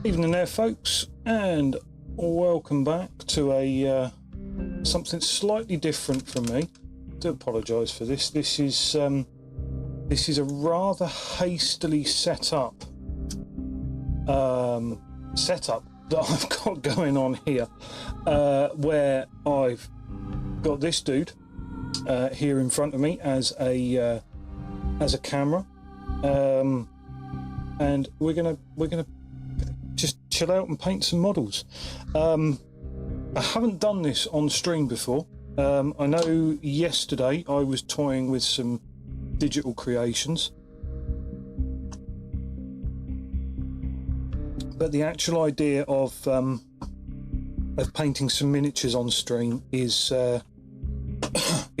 Evening there, folks, and welcome back to a something slightly different from me. I do apologise for this. This is a rather hastily set up that I've got going on here, where I've got this dude here in front of me as a camera, and we're gonna just chill out and paint some models. I haven't done this on stream before. I know yesterday I was toying with some digital creations, but the actual idea of painting some miniatures on stream is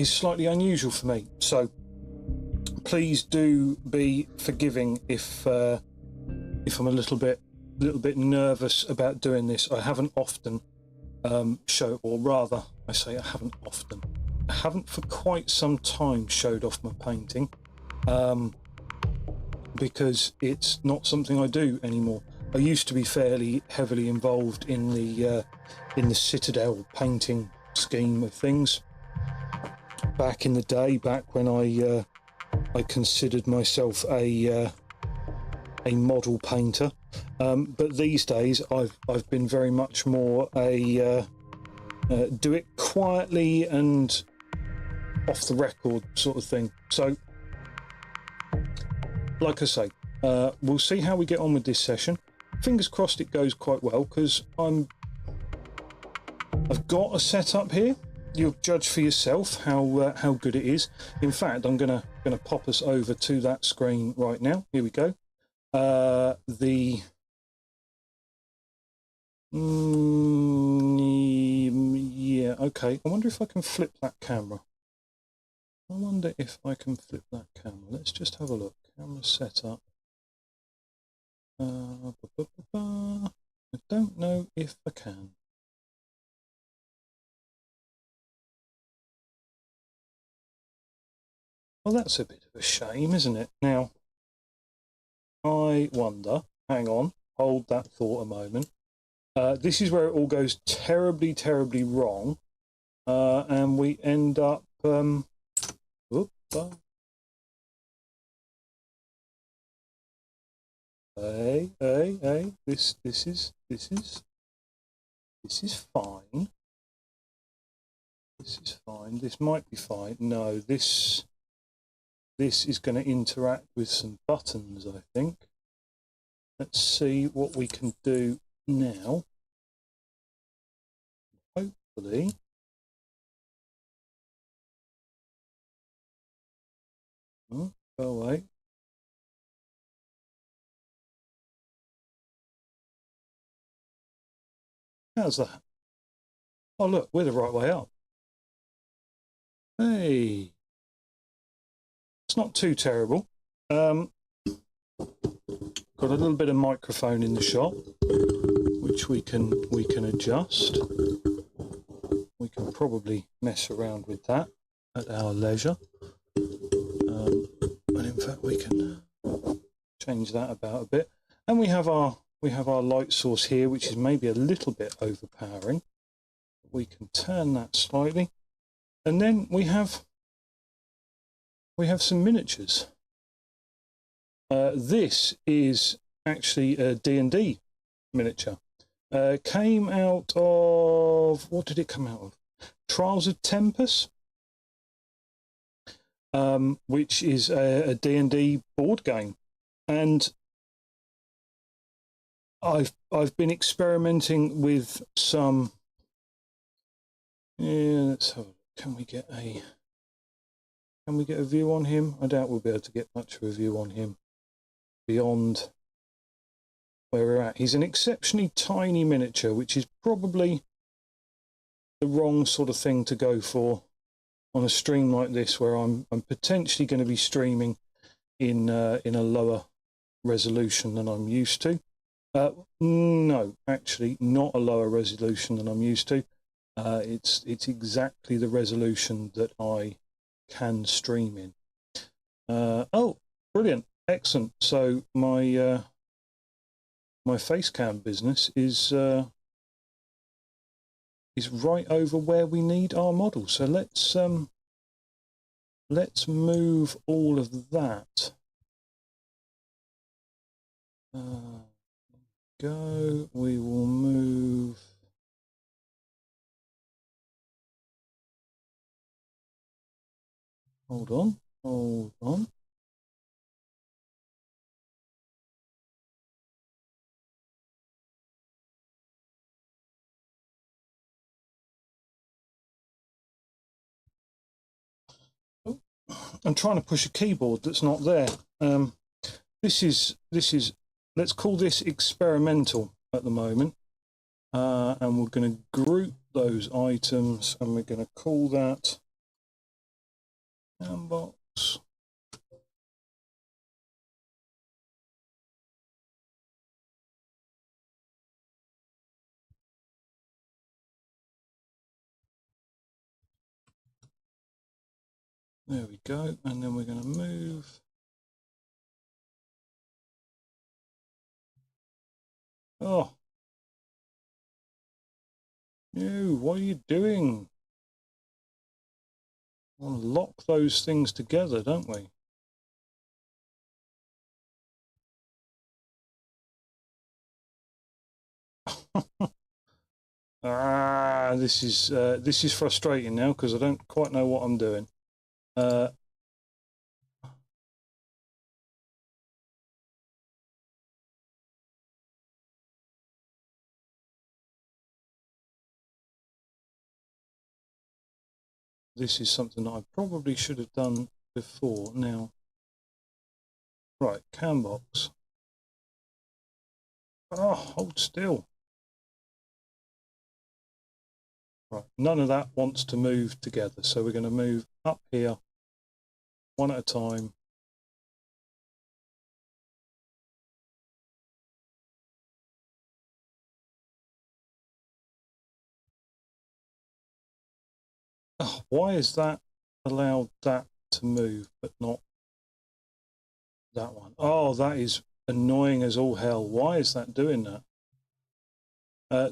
slightly unusual for me. So please do be forgiving if I'm a little bit nervous about doing this. I haven't often or rather I say I haven't for quite some time showed off my painting, because it's not something I do anymore. I used to be fairly heavily involved in the Citadel painting scheme of things back in the day, back when I considered myself a model painter. But these days I've been very much more a do it quietly and off the record sort of thing. So like I say, we'll see how we get on with this session. Fingers crossed it goes quite well, because I've got a setup here. You'll judge for yourself how good it is. In fact, I'm gonna pop us over to that screen right now. Here we go. Yeah, okay. I wonder if I can flip that camera. Let's just have a look. Camera setup. I don't know if I can. Well, that's a bit of a shame, isn't it? Now, I wonder, hang on, hold that thought a moment. This is where it all goes terribly, terribly wrong, and we end up, hey, this is fine. This is fine. This might be fine. No, this is going to interact with some buttons, I think. Let's see what we can do now. Hopefully. Oh, go away. How's that? Oh, look, we're the right way up. Hey. It's not too terrible. Got a little bit of microphone in the shot, which we can adjust. We can probably mess around with that at our leisure. And in fact, we can change that about a bit. And we have our light source here, which is maybe a little bit overpowering. We can turn that slightly, and then we have some miniatures. This is actually a D&D miniature. Came out of, what did it come out of? Trials of Tempest, which is a D&D board game, and I've been experimenting with some. Yeah, let's have a look. Can we get a view on him? I doubt we'll be able to get much of a view on him beyond where we're at. He's an exceptionally tiny miniature, which is probably the wrong sort of thing to go for on a stream like this, where I'm potentially going to be streaming in a lower resolution than I'm used to. No, actually, not a lower resolution than I'm used to. It's exactly the resolution that I can stream in. Oh, brilliant, excellent. So my my face cam business is right over where we need our model. So let's move all of that. Go. We will move. Hold on. Hold on. I'm trying to push a keyboard that's not there. This is let's call this experimental at the moment, and we're going to group those items, and we're going to call that box. There we go, and then we're going to move. Oh, no, what are you doing? We want to lock those things together, don't we? This is frustrating now because I don't quite know what I'm doing. This is something that I probably should have done before. Now, right, Cambox. Oh, hold still. Right, none of that wants to move together, so we're going to move up here one at a time. Oh, why is that allowed that to move but not that one? Oh, that is annoying as all hell. Why is that doing that?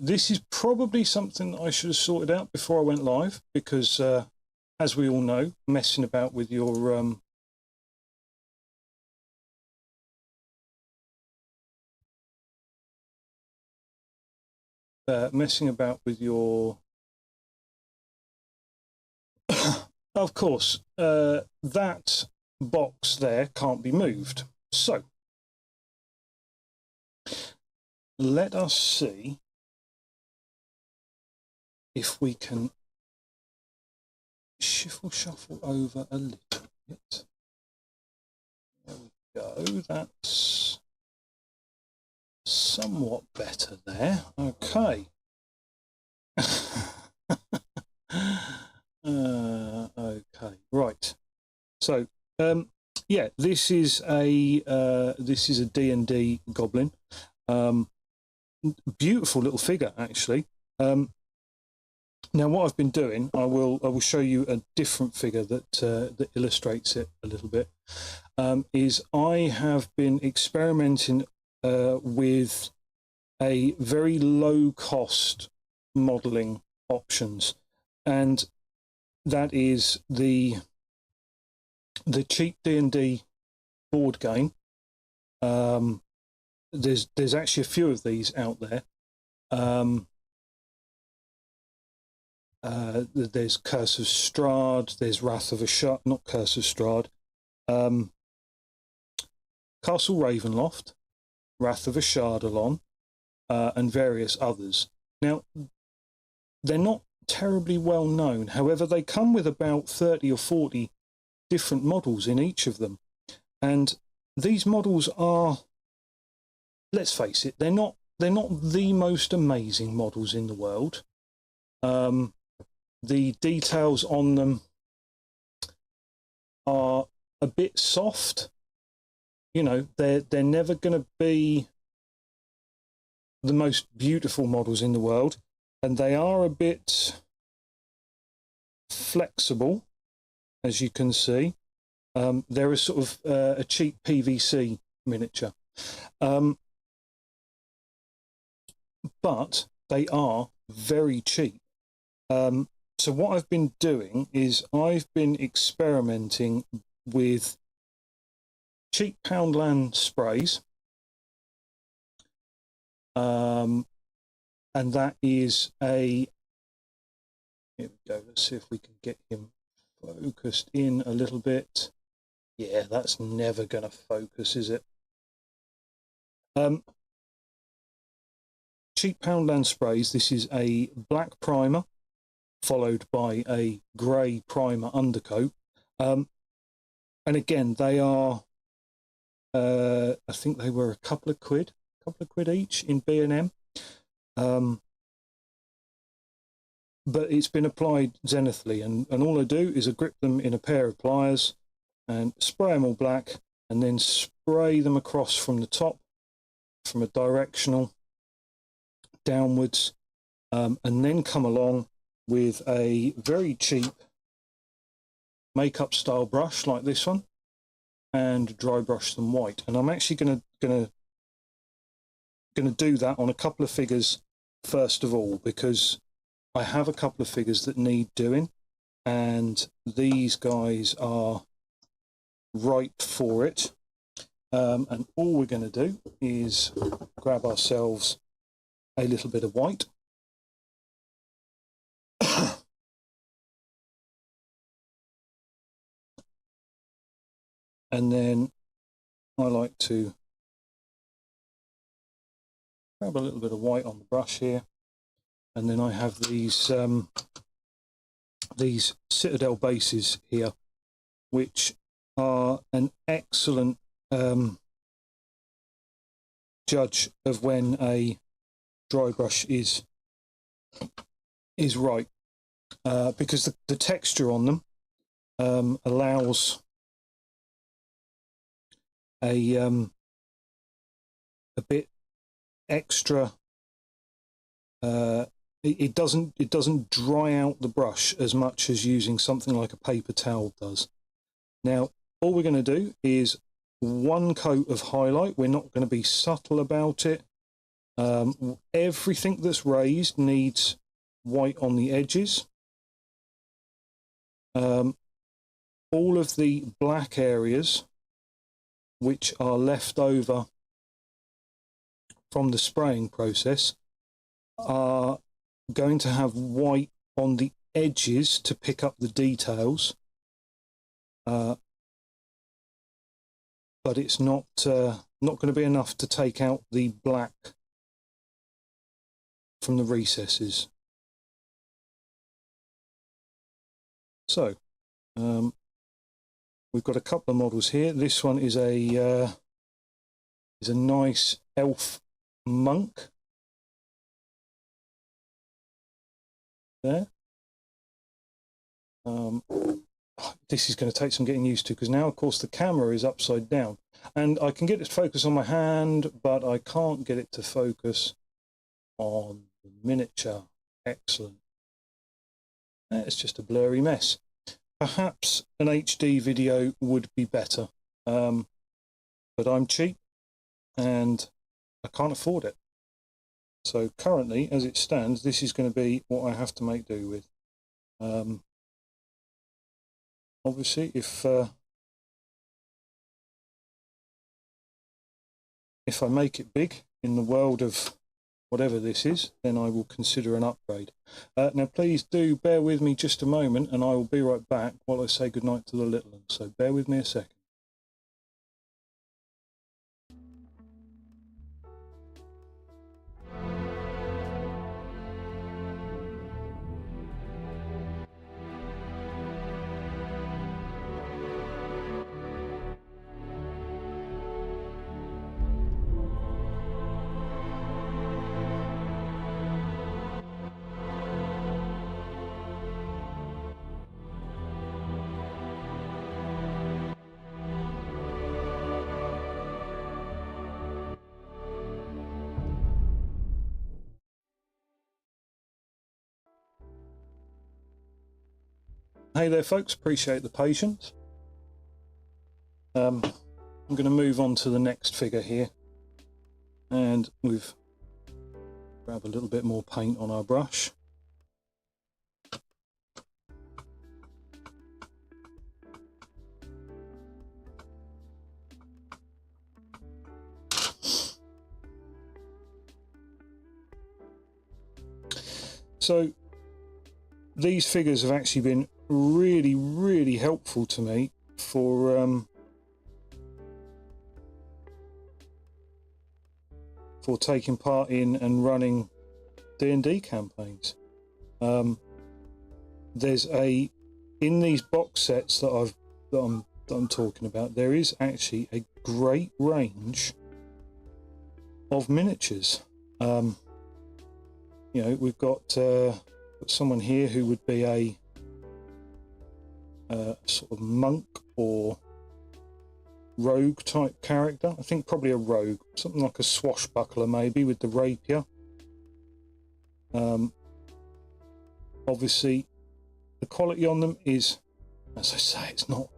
This is probably something that I should have sorted out before I went live, because as we all know, messing about with your of course, that box there can't be moved. So let us see if we can shuffle over a little bit. There we go. That's somewhat better there. Okay. Okay. Right. So, yeah, this is a D&D goblin. Beautiful little figure, actually. Now, what I've been doing, I will show you a different figure that illustrates it a little bit. Is I have been experimenting with a very low cost modeling options, and that is the cheap D&D board game. There's actually a few of these out there. There's Curse of Strahd, there's Wrath of Ashardalon, not Curse of Strahd, Castle Ravenloft, Wrath of Ashardalon, and various others. Now, they're not terribly well known. However, they come with about 30 or 40 different models in each of them. And these models are, let's face it, they're not the most amazing models in the world. The details on them are a bit soft. You know, they're never going to be the most beautiful models in the world, and they are a bit flexible, as you can see. They're a sort of a cheap PVC miniature. but they are very cheap. So what I've been doing is I've been experimenting with cheap Poundland sprays, and that is a, here we go, let's see if we can get him focused in a little bit. Yeah, that's never going to focus, is it? Cheap Poundland sprays. This is a black primer followed by a grey primer undercoat. And again, they are, I think they were a couple of quid each in B&M. But it's been applied zenithally, and all I do is I grip them in a pair of pliers and spray them all black, and then spray them across from the top, from a directional downwards, and then come along with a very cheap makeup style brush like this one and dry brush them white. And I'm actually gonna do that on a couple of figures first of all, because I have a couple of figures that need doing, and these guys are ripe for it. And all we're going to do is grab ourselves a little bit of white. And then I like to grab a little bit of white on the brush here. And then I have these Citadel bases here, which are an excellent judge of when a dry brush is right, because the texture on them allows a bit extra. It doesn't dry out the brush as much as using something like a paper towel does. Now, all we're going to do is one coat of highlight. We're not going to be subtle about it. Everything that's raised needs white on the edges. All of the black areas which are left over from the spraying process are going to have white on the edges to pick up the details, but it's not going to be enough to take out the black from the recesses. So we've got a couple of models here. This one is a nice elf monk. There. This is going to take some getting used to, because now, of course, the camera is upside down, and I can get it to focus on my hand, but I can't get it to focus on the miniature. Excellent. It's just a blurry mess. Perhaps an HD video would be better, but I'm cheap and I can't afford it. So currently, as it stands, this is going to be what I have to make do with. Obviously, if I make it big in the world of whatever this is, then I will consider an upgrade. Now, please do bear with me just a moment, and I will be right back while I say goodnight to the little one. So bear with me a second. Hey there, folks, appreciate the patience. I'm going to move on to the next figure here, and we've grab a little bit more paint on our brush. So these figures have actually been really helpful to me for taking part in and running D&D campaigns. There's in these box sets that I'm talking about, there is actually a great range of miniatures. You know, we've got someone here who would be a sort of monk or rogue type character. I think probably a rogue, something like a swashbuckler maybe with the rapier. Obviously the quality on them is, as I say, it's not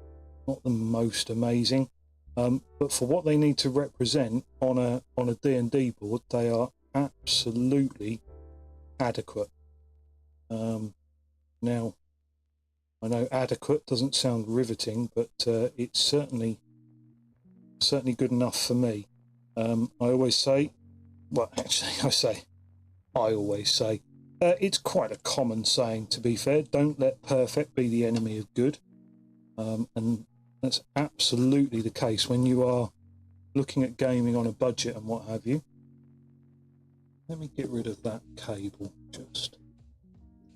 the most amazing, but for what they need to represent on a D&D board, they are absolutely adequate. Now I know adequate doesn't sound riveting, but it's certainly good enough for me. I always say, well, actually I always say, it's quite a common saying, to be fair, don't let perfect be the enemy of good. And that's absolutely the case when you are looking at gaming on a budget and what have you. Let me get rid of that cable just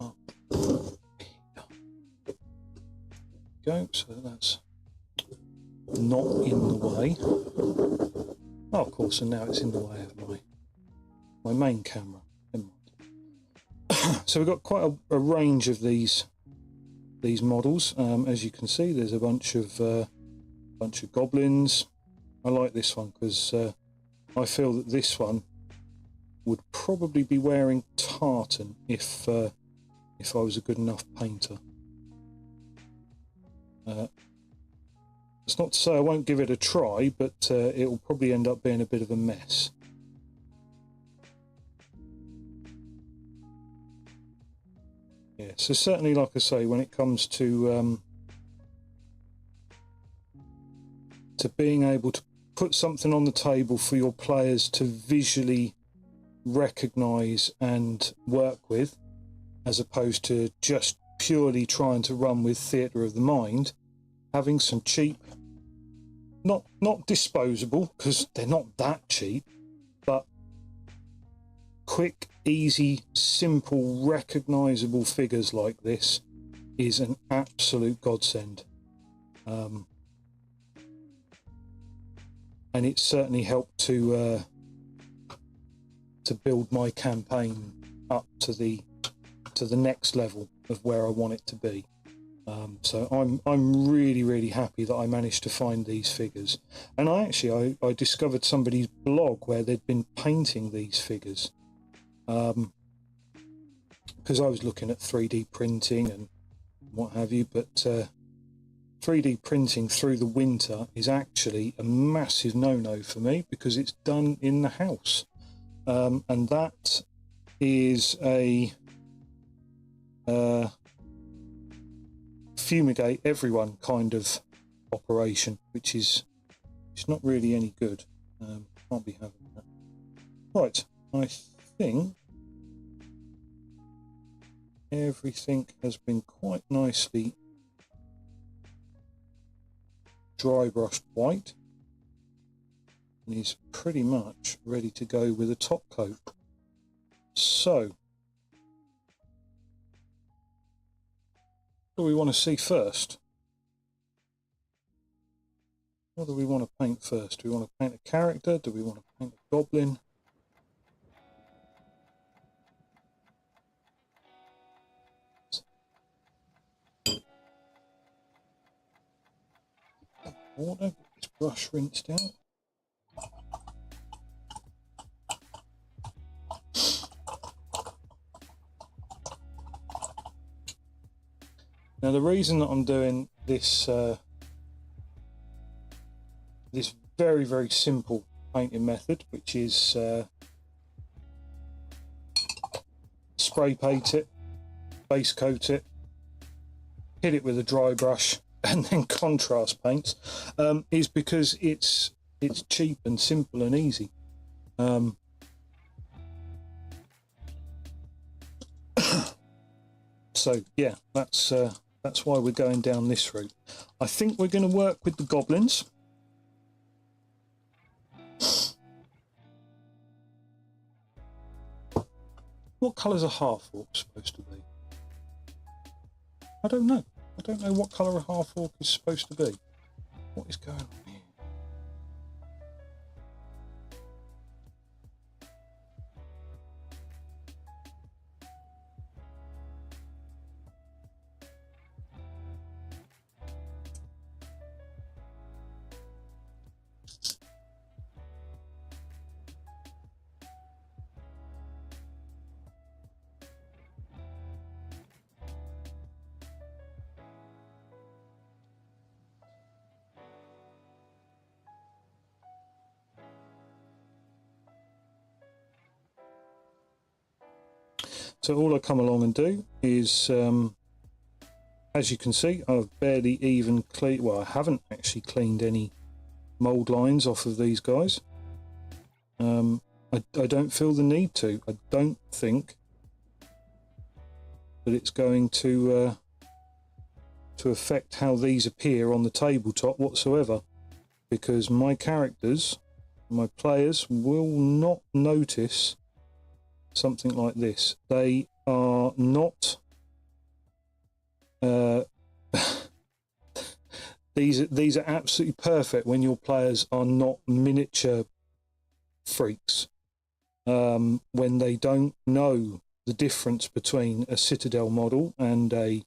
up. Go, so that's not in the way. Oh, of course, and now it's in the way of my main camera. So we've got quite a range of these models. As you can see, there's a bunch of goblins. I like this one because I feel that this one would probably be wearing tartan if I was a good enough painter. It's not to say I won't give it a try, but it will probably end up being a bit of a mess. Yeah, so certainly, like I say, when it comes to being able to put something on the table for your players to visually recognise and work with, as opposed to just purely trying to run with theatre of the mind, having some cheap, not disposable, because they're not that cheap, but quick, easy, simple, recognisable figures like this is an absolute godsend. And it certainly helped to build my campaign up to the next level of where I want it to be. So I'm really happy that I managed to find these figures. And I discovered somebody's blog where they'd been painting these figures, because I was looking at 3D printing and what have you, but 3D printing through the winter is actually a massive no-no for me because it's done in the house, and that is a fumigate everyone kind of operation, which is not really any good. Can't be having that. Right, I think everything has been quite nicely dry brushed white and is pretty much ready to go with a top coat. So what do we want to see first? What do we want to paint first? Do we want to paint a character? Do we want to paint a goblin? Water, get this brush rinsed out. Now the reason that I'm doing this this very simple painting method, which is spray paint it, base coat it, hit it with a dry brush, and then contrast paints, is because it's cheap and simple and easy. So yeah, that's why we're going down this route. I think we're going to work with the goblins. What colour's a half-orc supposed to be? I don't know. I don't know what colour a half-orc is supposed to be. What is going on here? So all I come along and do is, as you can see, I've barely even cleaned, well, I haven't actually cleaned any mould lines off of these guys. I don't feel the need to. I don't think that it's going to affect how these appear on the tabletop whatsoever, because my characters, my players, will not notice something like this. They are not these are absolutely perfect when your players are not miniature freaks, when they don't know the difference between a Citadel model and a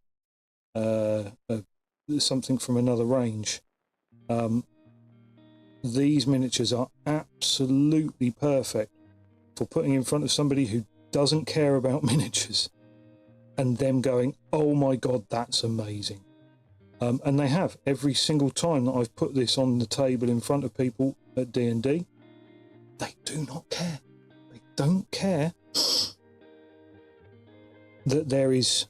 something from another range. These miniatures are absolutely perfect for putting in front of somebody who doesn't care about miniatures and them going, oh my god, that's amazing. And they have. Every single time that I've put this on the table in front of people at D&D, they do not care. They don't care that there is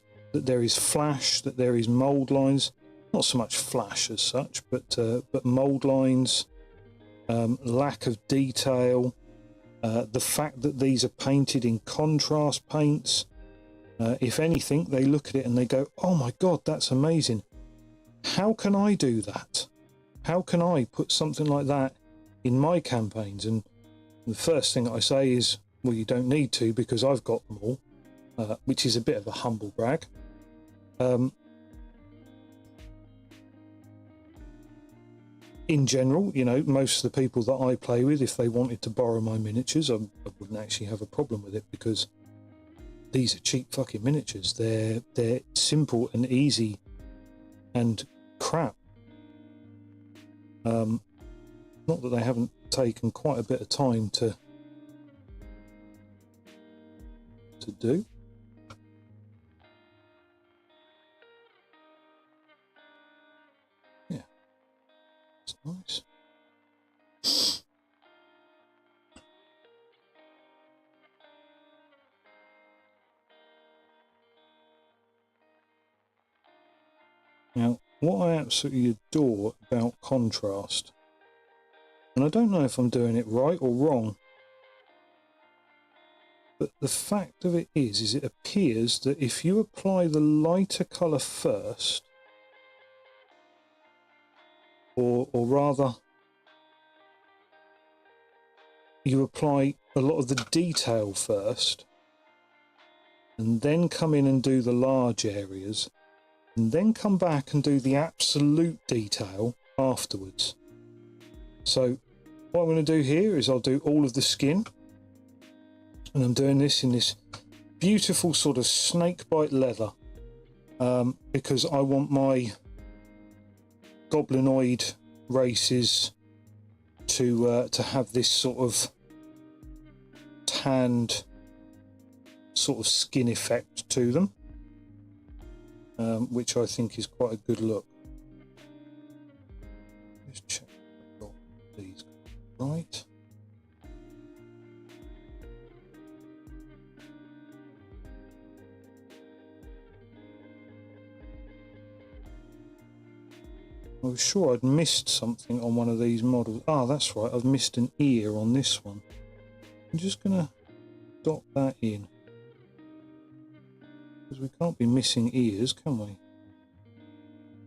flash, that there is mould lines. Not so much flash as such, but mould lines, lack of detail, the fact that these are painted in contrast paints. If anything, they look at it and they go, oh my god, that's amazing. How can I do that? How can I put something like that in my campaigns? And the first thing I say is, well, you don't need to, because I've got them all, which is a bit of a humble brag. In general, you know, most of the people that I play with, if they wanted to borrow my miniatures, I wouldn't actually have a problem with it, because these are cheap fucking miniatures. They're simple and easy and crap. Not that they haven't taken quite a bit of time to do. Yeah, it's nice. Now, what I absolutely adore about contrast, and I don't know if I'm doing it right or wrong, but the fact of it is it appears that if you apply the lighter colour first, or rather, you apply a lot of the detail first, and then come in and do the large areas, and then come back and do the absolute detail afterwards. So what I'm going to do here is I'll do all of the skin, and I'm doing this in this beautiful sort of snakebite leather, because I want my goblinoid races to have this sort of tanned sort of skin effect to them, which I think is quite a good look. Just check I've got these right. I was sure I'd missed something on one of these models. Ah, that's right, I've missed an ear on this one. I'm just going to dot that in. Because we can't be missing ears, can we?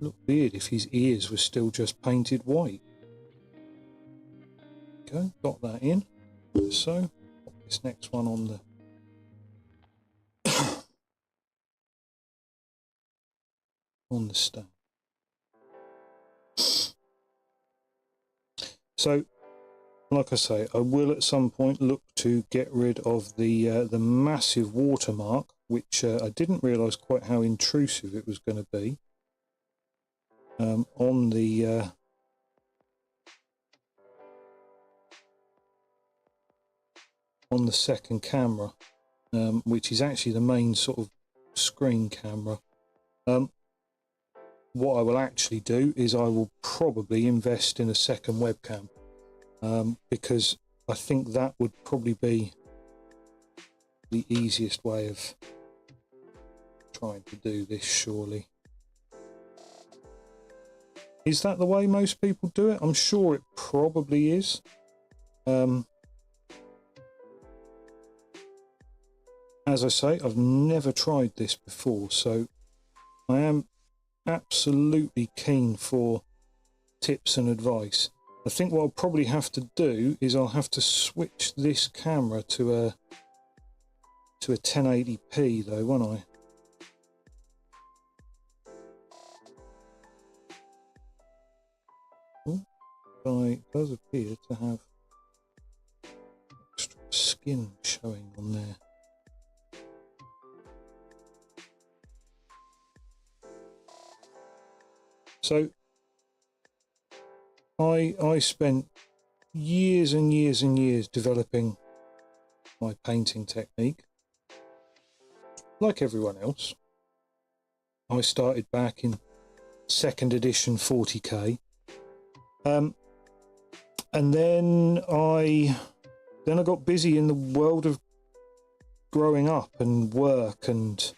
Look weird if his ears were still just painted white. Okay, dot that in. So, put this next one on the on the stand. So, like I say, I will at some point look to get rid of the massive watermark, which I didn't realise quite how intrusive it was going to be on the second camera, which is actually the main sort of screen camera. What I will actually do is I will probably invest in a second webcam, because I think that would probably be the easiest way of trying to do this, surely. Is that the way most people do it? I'm sure it probably is. As I say, I've never tried this before, so I am absolutely keen for tips and advice. I think what I'll probably have to do is I'll have to switch this camera to a 1080p though, won't I? It does appear to have extra skin showing on there. So I spent years and years and years developing my painting technique. Like everyone else, I started back in second edition 40k, and then I got busy in the world of growing up and work and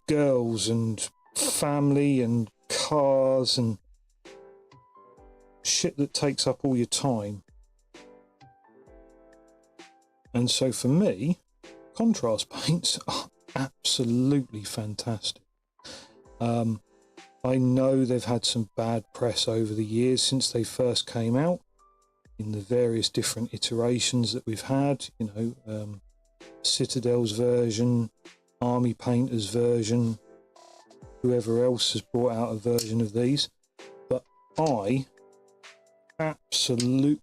girls and family and cars and shit that takes up all your time. And so for me, contrast paints are absolutely fantastic. I know they've had some bad press over the years since they first came out, in the various different iterations that we've had, you know, Citadel's version, Army Painter's version, whoever else has brought out a version of these. But I absolutely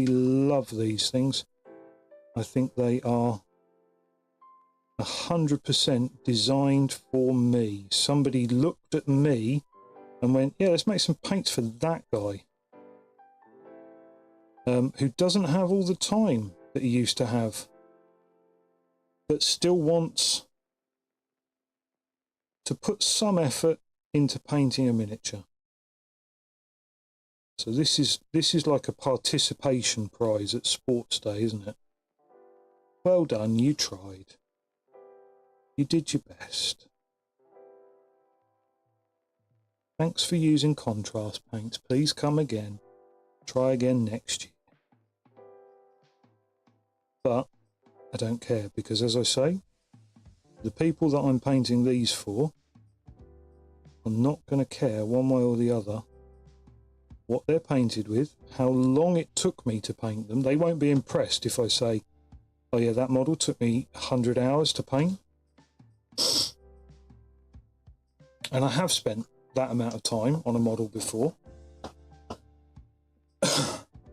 love these things. I think they are 100% designed for me. Somebody looked at me and went, yeah, let's make some paints for that guy, who doesn't have all the time that he used to have, but still wants to put some effort into painting a miniature. So this is like a participation prize at Sports Day, isn't it? Well done, you tried. You did your best. Thanks for using contrast paints. Please come again. Try again next year. But I don't care, because as I say, the people that I'm painting these for are not going to care one way or the other what they're painted with, how long it took me to paint them. They won't be impressed if I say, oh yeah, that model took me 100 hours to paint. And I have spent that amount of time on a model before.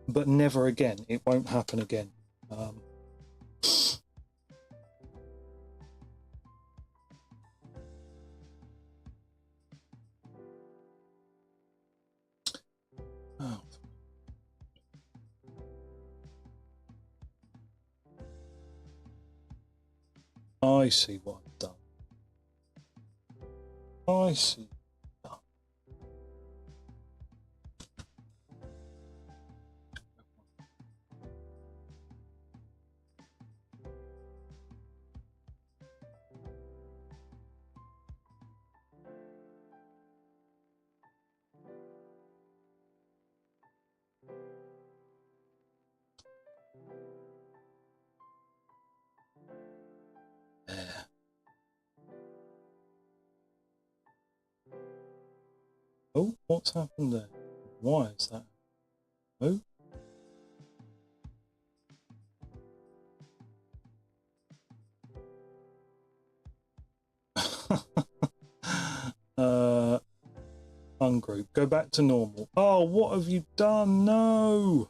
But never again. It won't happen again. I see what I've done. I see. Oh, what's happened there? Why is that? Oh. Ungroup. Go back to normal. Oh, what have you done? No.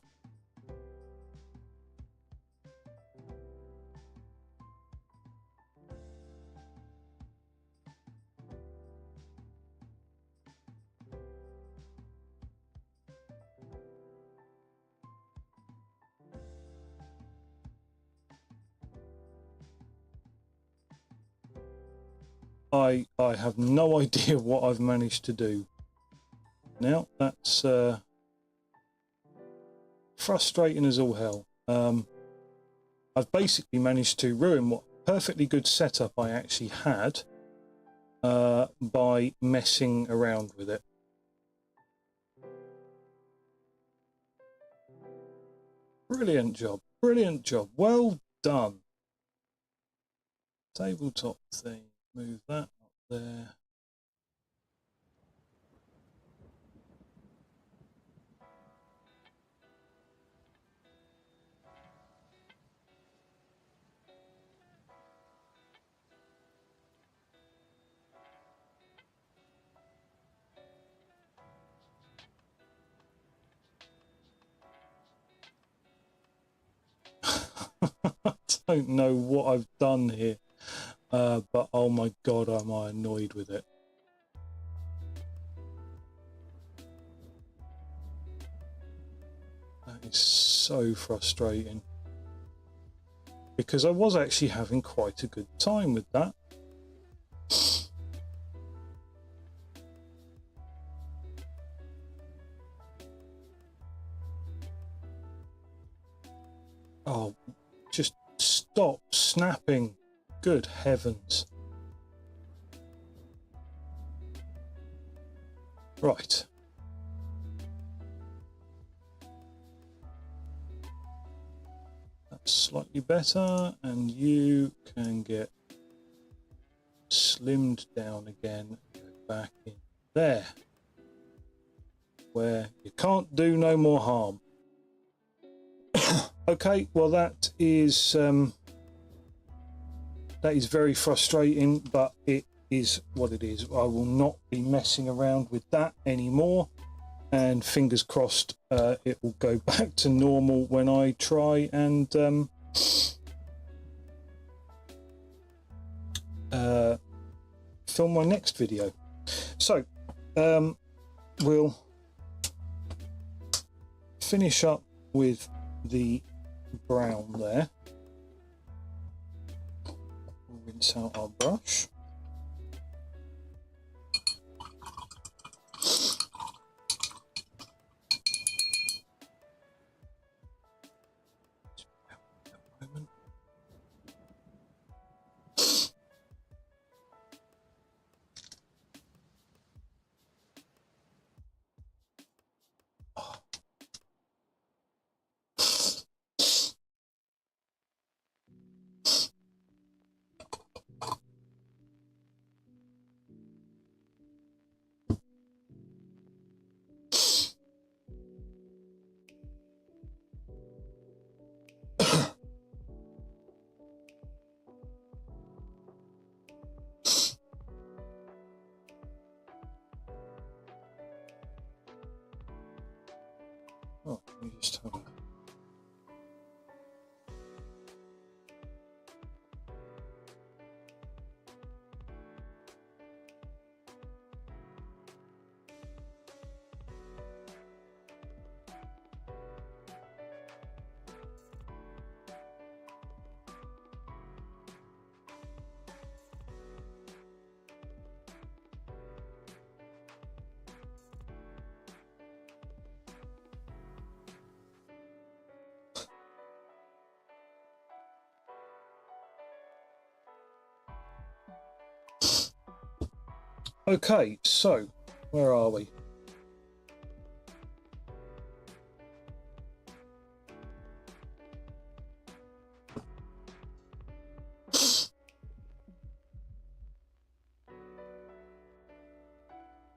I have no idea what I've managed to do. Now that's frustrating as all hell. I've basically managed to ruin what perfectly good setup I actually had by messing around with it. Brilliant job, brilliant job, well done. Tabletop thing, move that up there. I don't know what I've done here, but oh my god, am I annoyed with it. That is so frustrating, because I was actually having quite a good time with that. Oh, just stop snapping. Good heavens. Right. That's slightly better, and you can get slimmed down again and go back in there, where you can't do no more harm. Okay, well that is very frustrating, but it is what it is. I will not be messing around with that anymore, and fingers crossed it will go back to normal when I try and film my next video. So we'll finish up with the brown there. We'll rinse out our brush. Oh, let me just have a... Okay, so where are we?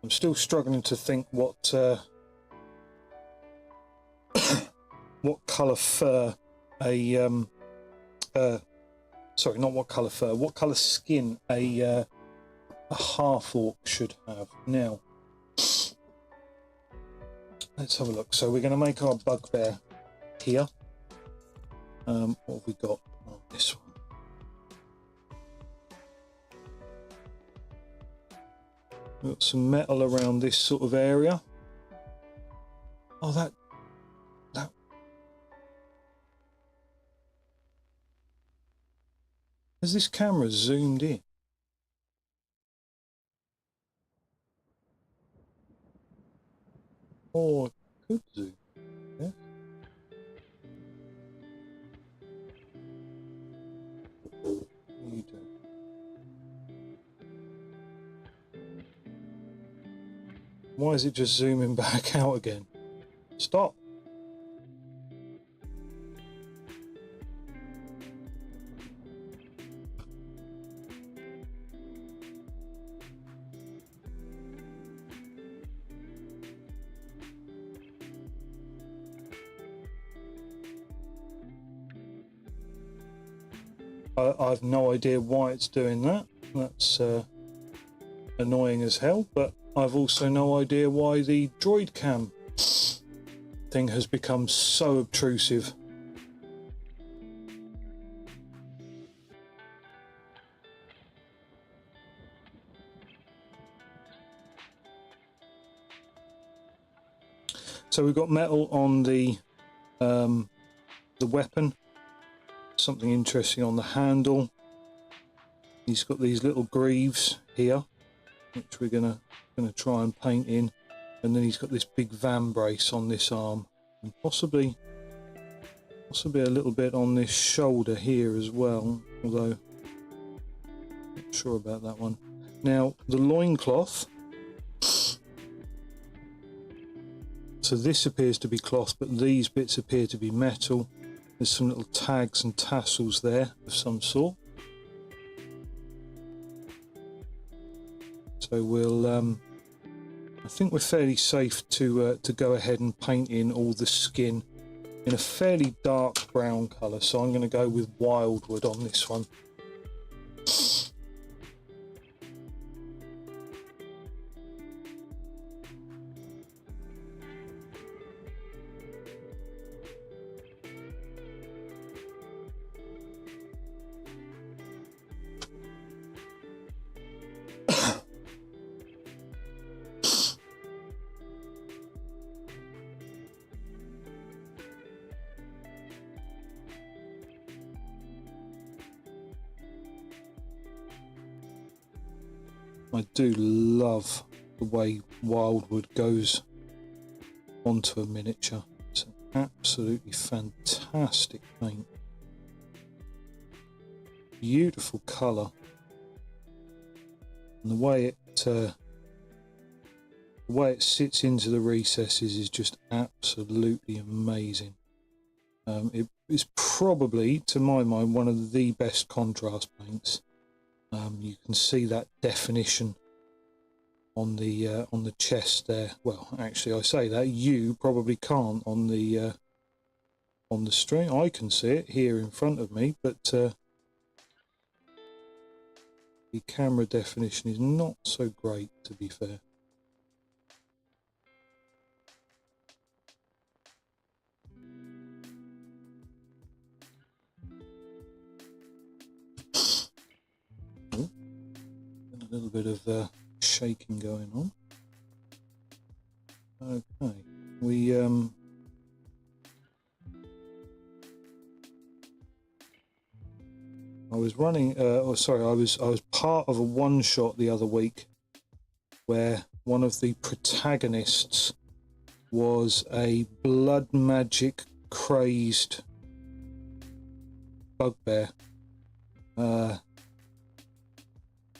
I'm still struggling to think what what colour fur sorry, not what colour fur, what colour skin a half orc should have. Now, let's have a look. So we're going to make our bugbear here. What have we got on this one? We've got some metal around this sort of area. Oh, that has this camera zoomed in? Or it could zoom. Yeah. What are you doing? Why is it just zooming back out again? Stop. I've no idea why it's doing that. That's annoying as hell, but I've also no idea why the droid cam thing has become so obtrusive. So we've got metal on the weapon. Something interesting on the handle. He's got these little greaves here, which we're gonna try and paint in, and then he's got this big vambrace on this arm, and possibly a little bit on this shoulder here as well, although not sure about that one. Now the loincloth, so this appears to be cloth, but these bits appear to be metal. There's some little tags and tassels there of some sort. So we'll, I think we're fairly safe to go ahead and paint in all the skin in a fairly dark brown colour. So I'm going to go with Wildwood on this one. I do love the way Wildwood goes onto a miniature. It's an absolutely fantastic paint. Beautiful colour. And the way it sits into the recesses is just absolutely amazing. It is probably, to my mind, one of the best contrast paints. You can see that definition on the chest there. Well, actually, I say that, you probably can't on the stream. I can see it here in front of me, but the camera definition is not so great, to be fair. A little bit of shaking going on. Okay, we I was running. I was part of a one shot the other week where one of the protagonists was a blood magic crazed bugbear.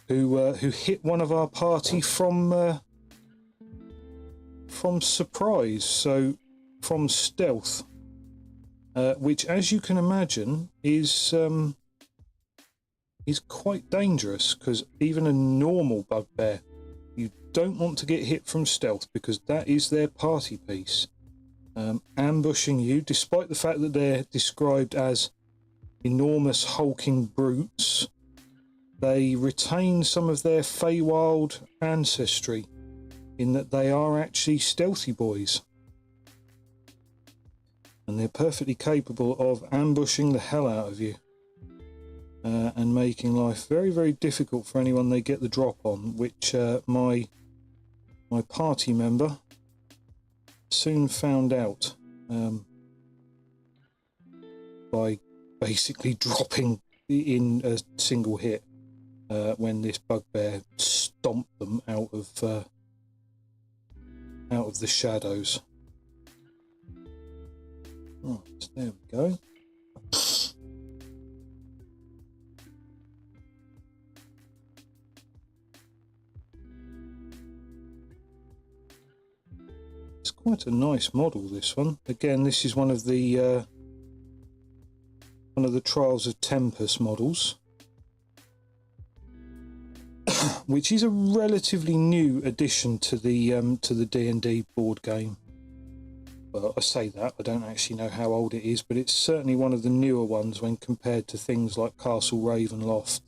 Who hit one of our party from surprise, so from stealth, which, as you can imagine, is quite dangerous, because even a normal bugbear, you don't want to get hit from stealth, because that is their party piece. Ambushing you, despite the fact that they're described as enormous hulking brutes, they retain some of their Feywild ancestry in that they are actually stealthy boys. And they're perfectly capable of ambushing the hell out of you and making life very, very difficult for anyone they get the drop on, which my party member soon found out by basically dropping in a single hit when this bugbear stomped them out of the shadows. Right, there we go. It's quite a nice model, this one. Again, this is one of the Trials of Tempest models, which is a relatively new addition to the D&D board game. Well, I say that, I don't actually know how old it is, but it's certainly one of the newer ones when compared to things like Castle Ravenloft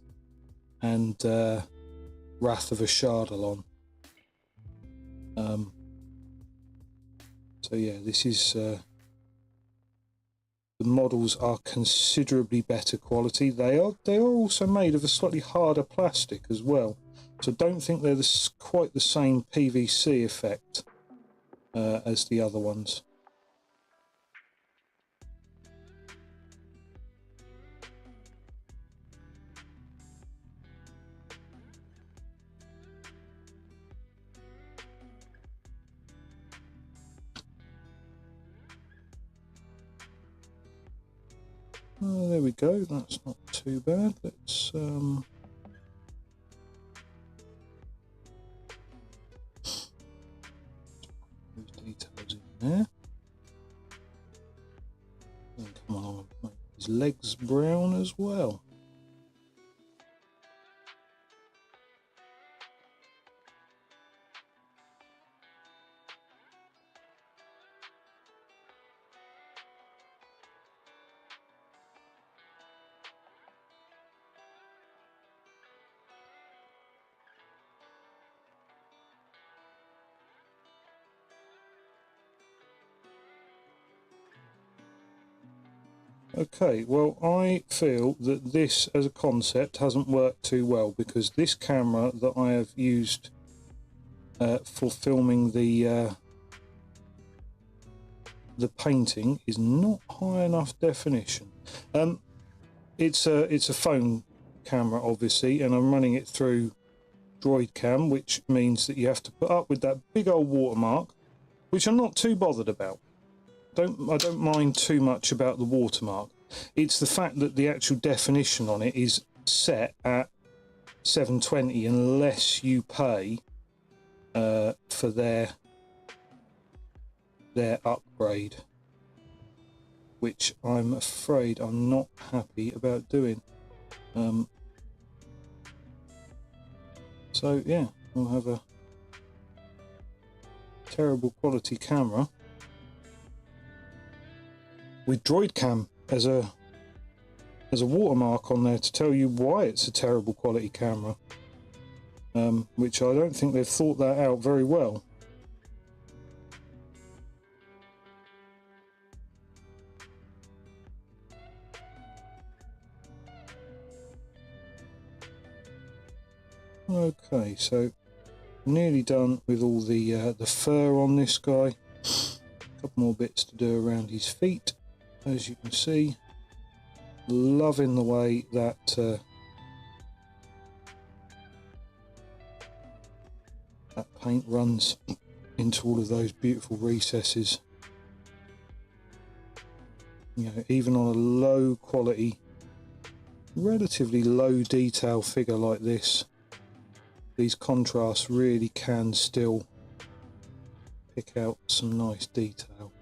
and Wrath of Ashardalon. So yeah, this is the models are considerably better quality. They are also made of a slightly harder plastic as well, so I don't think they're quite the same PVC effect as the other ones. Oh, there we go, that's not too bad. Let's those details in there. And come on, make his legs brown as well. Okay, well, I feel that this as a concept hasn't worked too well, because this camera that I have used for filming the painting is not high enough definition. It's a phone camera, obviously, and I'm running it through Droidcam, which means that you have to put up with that big old watermark, which I'm not too bothered about. I don't mind too much about the watermark. It's the fact that the actual definition on it is set at 720 unless you pay for their upgrade, which I'm afraid I'm not happy about doing. So yeah, we'll have a terrible quality camera with Droidcam as a watermark on there to tell you why it's a terrible quality camera, which I don't think they've thought that out very well. Okay, so nearly done with all the fur on this guy. A couple more bits to do around his feet. As you can see, loving the way that that paint runs into all of those beautiful recesses. You know, even on a low quality, relatively low detail figure like this, these contrasts really can still pick out some nice detail.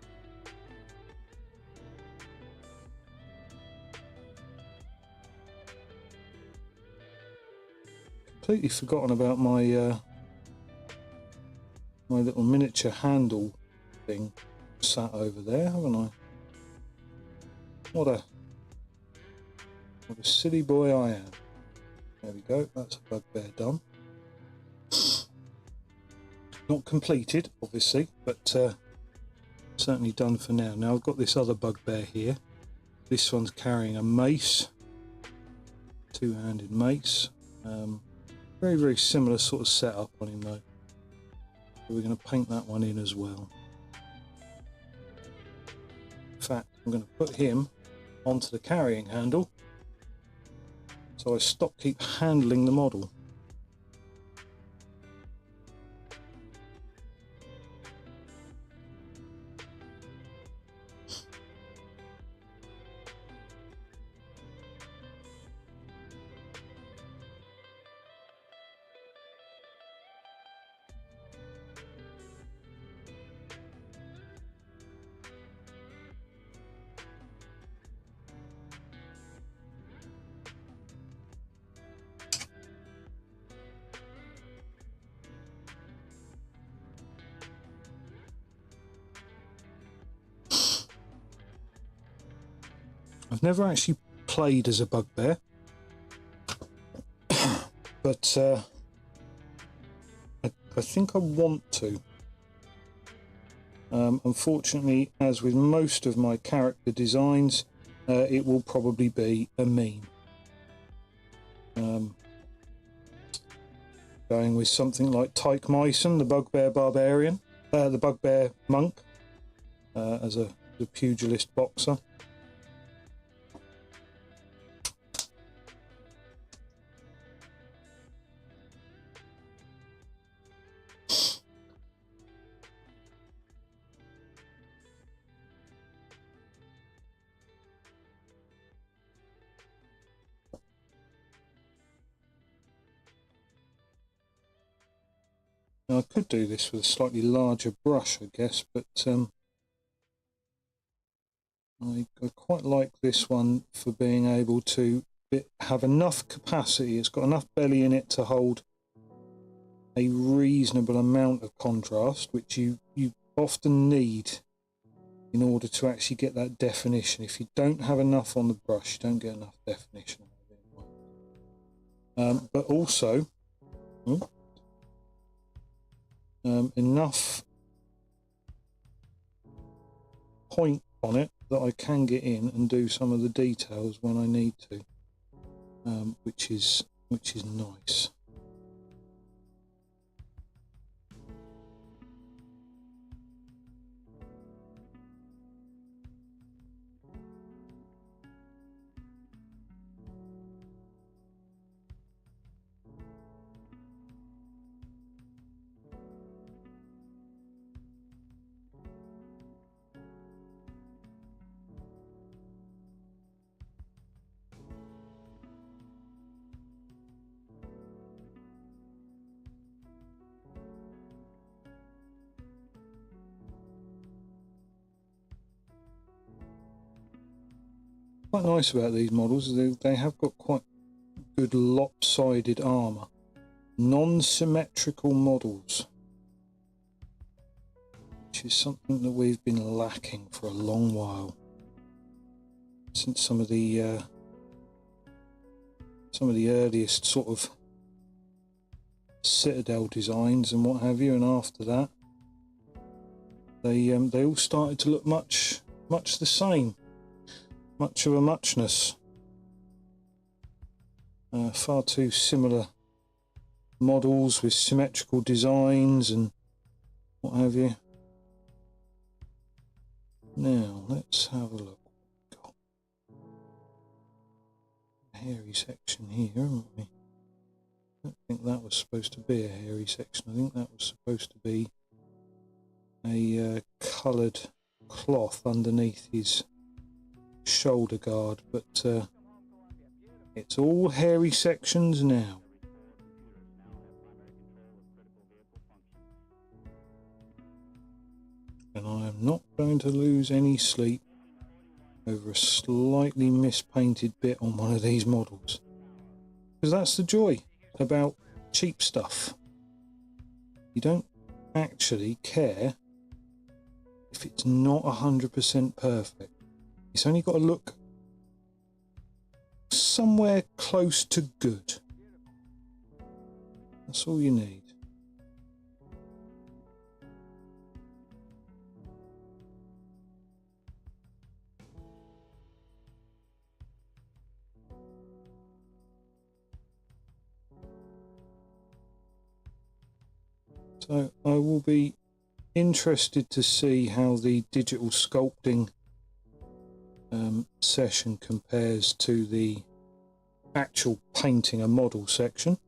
Completely forgotten about my my little miniature handle thing sat over there, haven't I? What a silly boy I am. There we go, that's a bugbear done. Not completed, obviously, but certainly done for now. Now I've got this other bugbear here. This one's carrying a mace, two-handed mace. Very, very similar sort of setup on him though. So we're going to paint that one in as well. In fact, I'm going to put him onto the carrying handle so I keep handling the model. I've never actually played as a bugbear, but I think I want to. Unfortunately, as with most of my character designs, it will probably be a meme. Going with something like Tyke Myson, the bugbear barbarian, the bugbear monk, as a pugilist boxer. Now, I could do this with a slightly larger brush, I guess, but I quite like this one for being able to have enough capacity. It's got enough belly in it to hold a reasonable amount of contrast, which you often need in order to actually get that definition. If you don't have enough on the brush, you don't get enough definition. But also enough point on it that I can get in and do some of the details when I need to, which is nice. Quite nice about these models is they have got quite good lopsided armour, non-symmetrical models, which is something that we've been lacking for a long while, since some of the earliest sort of Citadel designs and what have you, and after that they all started to look much the same. Much of a muchness. Far too similar models with symmetrical designs and what have you. Now let's have a look. Got a hairy section here, haven't we? I don't think that was supposed to be a hairy section. I think that was supposed to be a coloured cloth underneath his shoulder guard, but it's all hairy sections now. And I am not going to lose any sleep over a slightly mispainted bit on one of these models, because that's the joy about cheap stuff. You don't actually care if it's not 100% perfect. It's only got to look somewhere close to good. That's all you need. So I will be interested to see how the digital sculpting session compares to the actual painting a model section.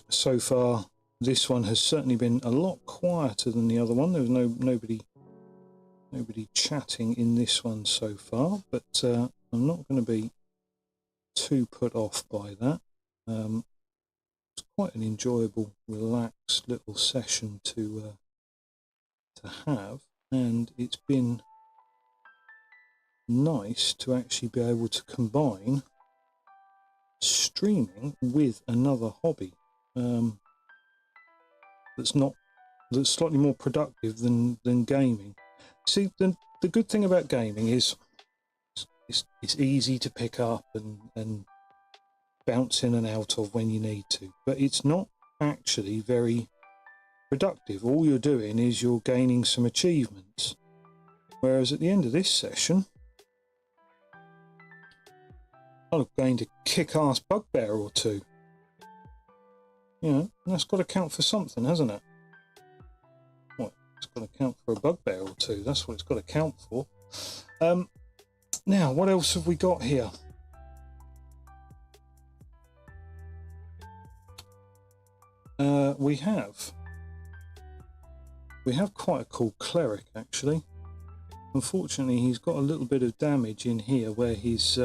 So far, this one has certainly been a lot quieter than the other one. There was nobody chatting in this one so far, but I'm not going to be too put off by that. It's quite an enjoyable, relaxed little session to have, and it's been nice to actually be able to combine streaming with another hobby that's slightly more productive than gaming. See, the good thing about gaming is it's easy to pick up and bounce in and out of when you need to, but it's not actually very productive. All you're doing is you're gaining some achievements, whereas at the end of this session I'm going to kick-ass bugbear or two. You know, that's got to count for something, hasn't it? Well, it's got to count for a bugbear or two. That's what it's got to count for. Now, what else have we got here? We have quite a cool cleric, actually. Unfortunately, he's got a little bit of damage in here where his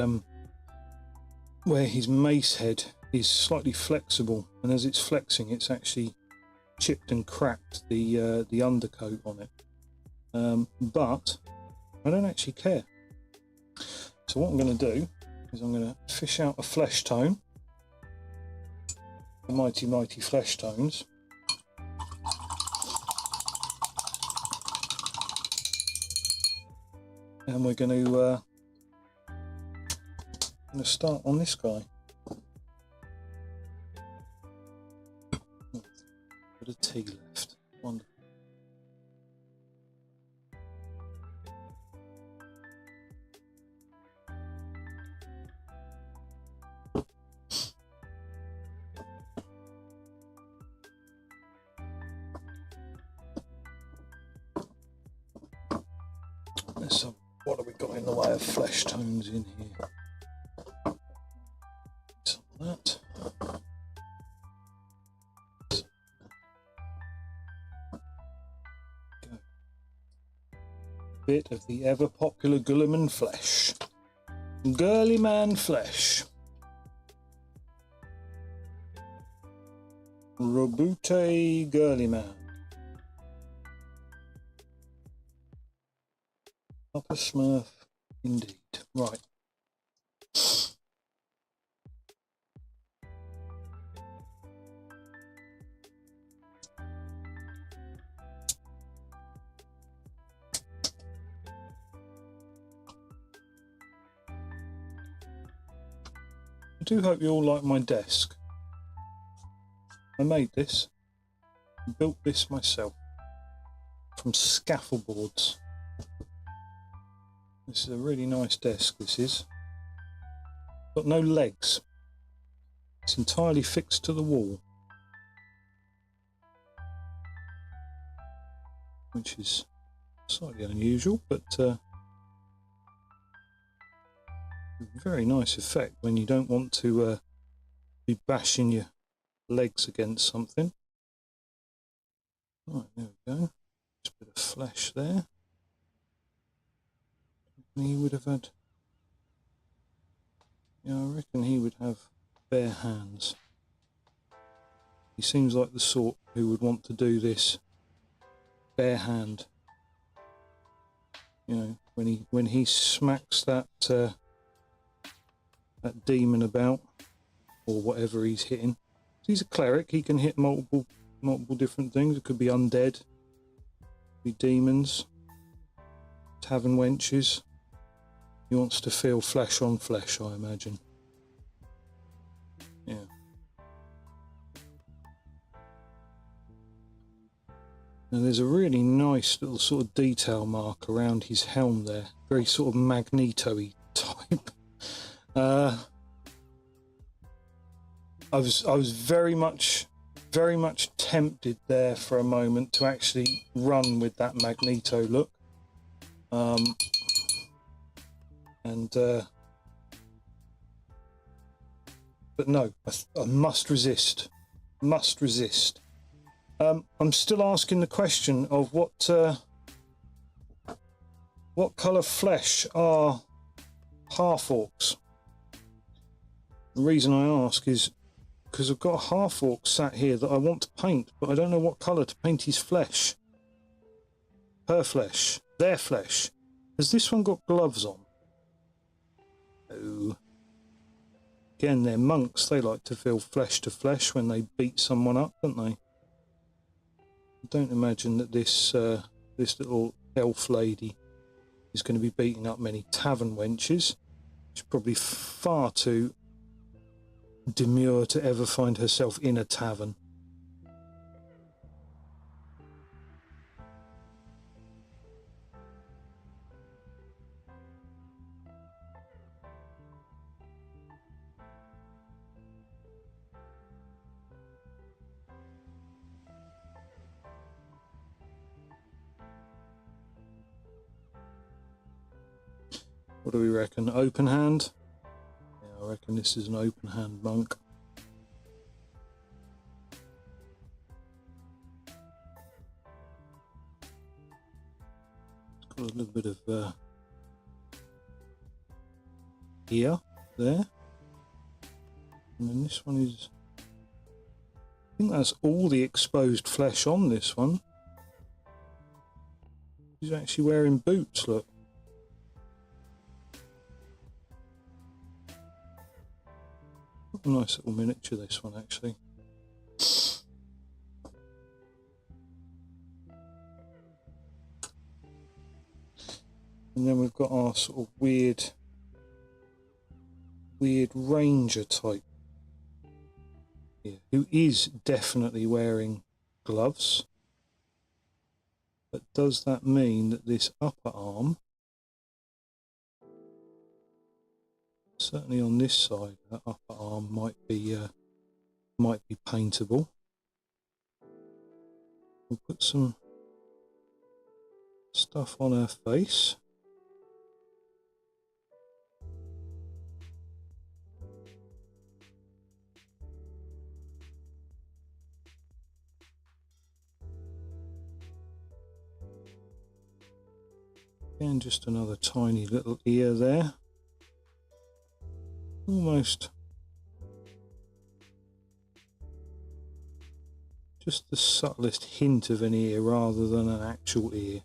mace head is slightly flexible, and as it's flexing, it's actually chipped and cracked the undercoat on it. But I don't actually care. So what I'm going to do is I'm going to fish out a flesh tone, the mighty flesh tones. And we're going to start on this guy. Bit of tea left. Wonderful. So what have we got in the way of flesh tones in here? Some of that. Go. Bit of the ever popular Guilliman flesh. Girly man flesh. Robute girly man. Upper Smurf, indeed. Right. I do hope you all like my desk. I made this, built this myself from scaffold boards. This is a really nice desk, this is. Got no legs. It's entirely fixed to the wall. Which is slightly unusual, but a very nice effect when you don't want to be bashing your legs against something. Right, there we go. Just a bit of flesh there. He would have had, yeah, I reckon he would have bare hands. He seems like the sort who would want to do this bare hand. You know, when he smacks that that demon about, or whatever he's hitting. he's a cleric. He can hit multiple different things. It could be undead, be demons, tavern wenches. He wants to feel flesh on flesh, I imagine. Yeah. Now there's a really nice little sort of detail mark around his helm there. Very sort of Magneto-y type. I was very much tempted there for a moment to actually run with that Magneto look. But no, I must resist. Must resist. I'm still asking the question of what colour flesh are half-orcs? The reason I ask is because I've got a half-orc sat here that I want to paint, but I don't know what colour to paint his flesh. Her flesh. Their flesh. Has this one got gloves on? No. Again, they're monks. They like to feel flesh to flesh when they beat someone up, don't they? I don't imagine that this little elf lady is going to be beating up many tavern wenches. She's probably far too demure to ever find herself in a tavern. What do we reckon? Open hand? Yeah, I reckon this is an open hand monk. It's got a little bit of ear there. And then this one is... I think that's all the exposed flesh on this one. He's actually wearing boots, look. A nice little miniature, this one, actually. And then we've got our sort of weird ranger type here, who is definitely wearing gloves. But does that mean that this upper arm, certainly on this side, that upper arm might be paintable? We'll put some stuff on her face. And just another tiny little ear there. Almost just the subtlest hint of an ear rather than an actual ear.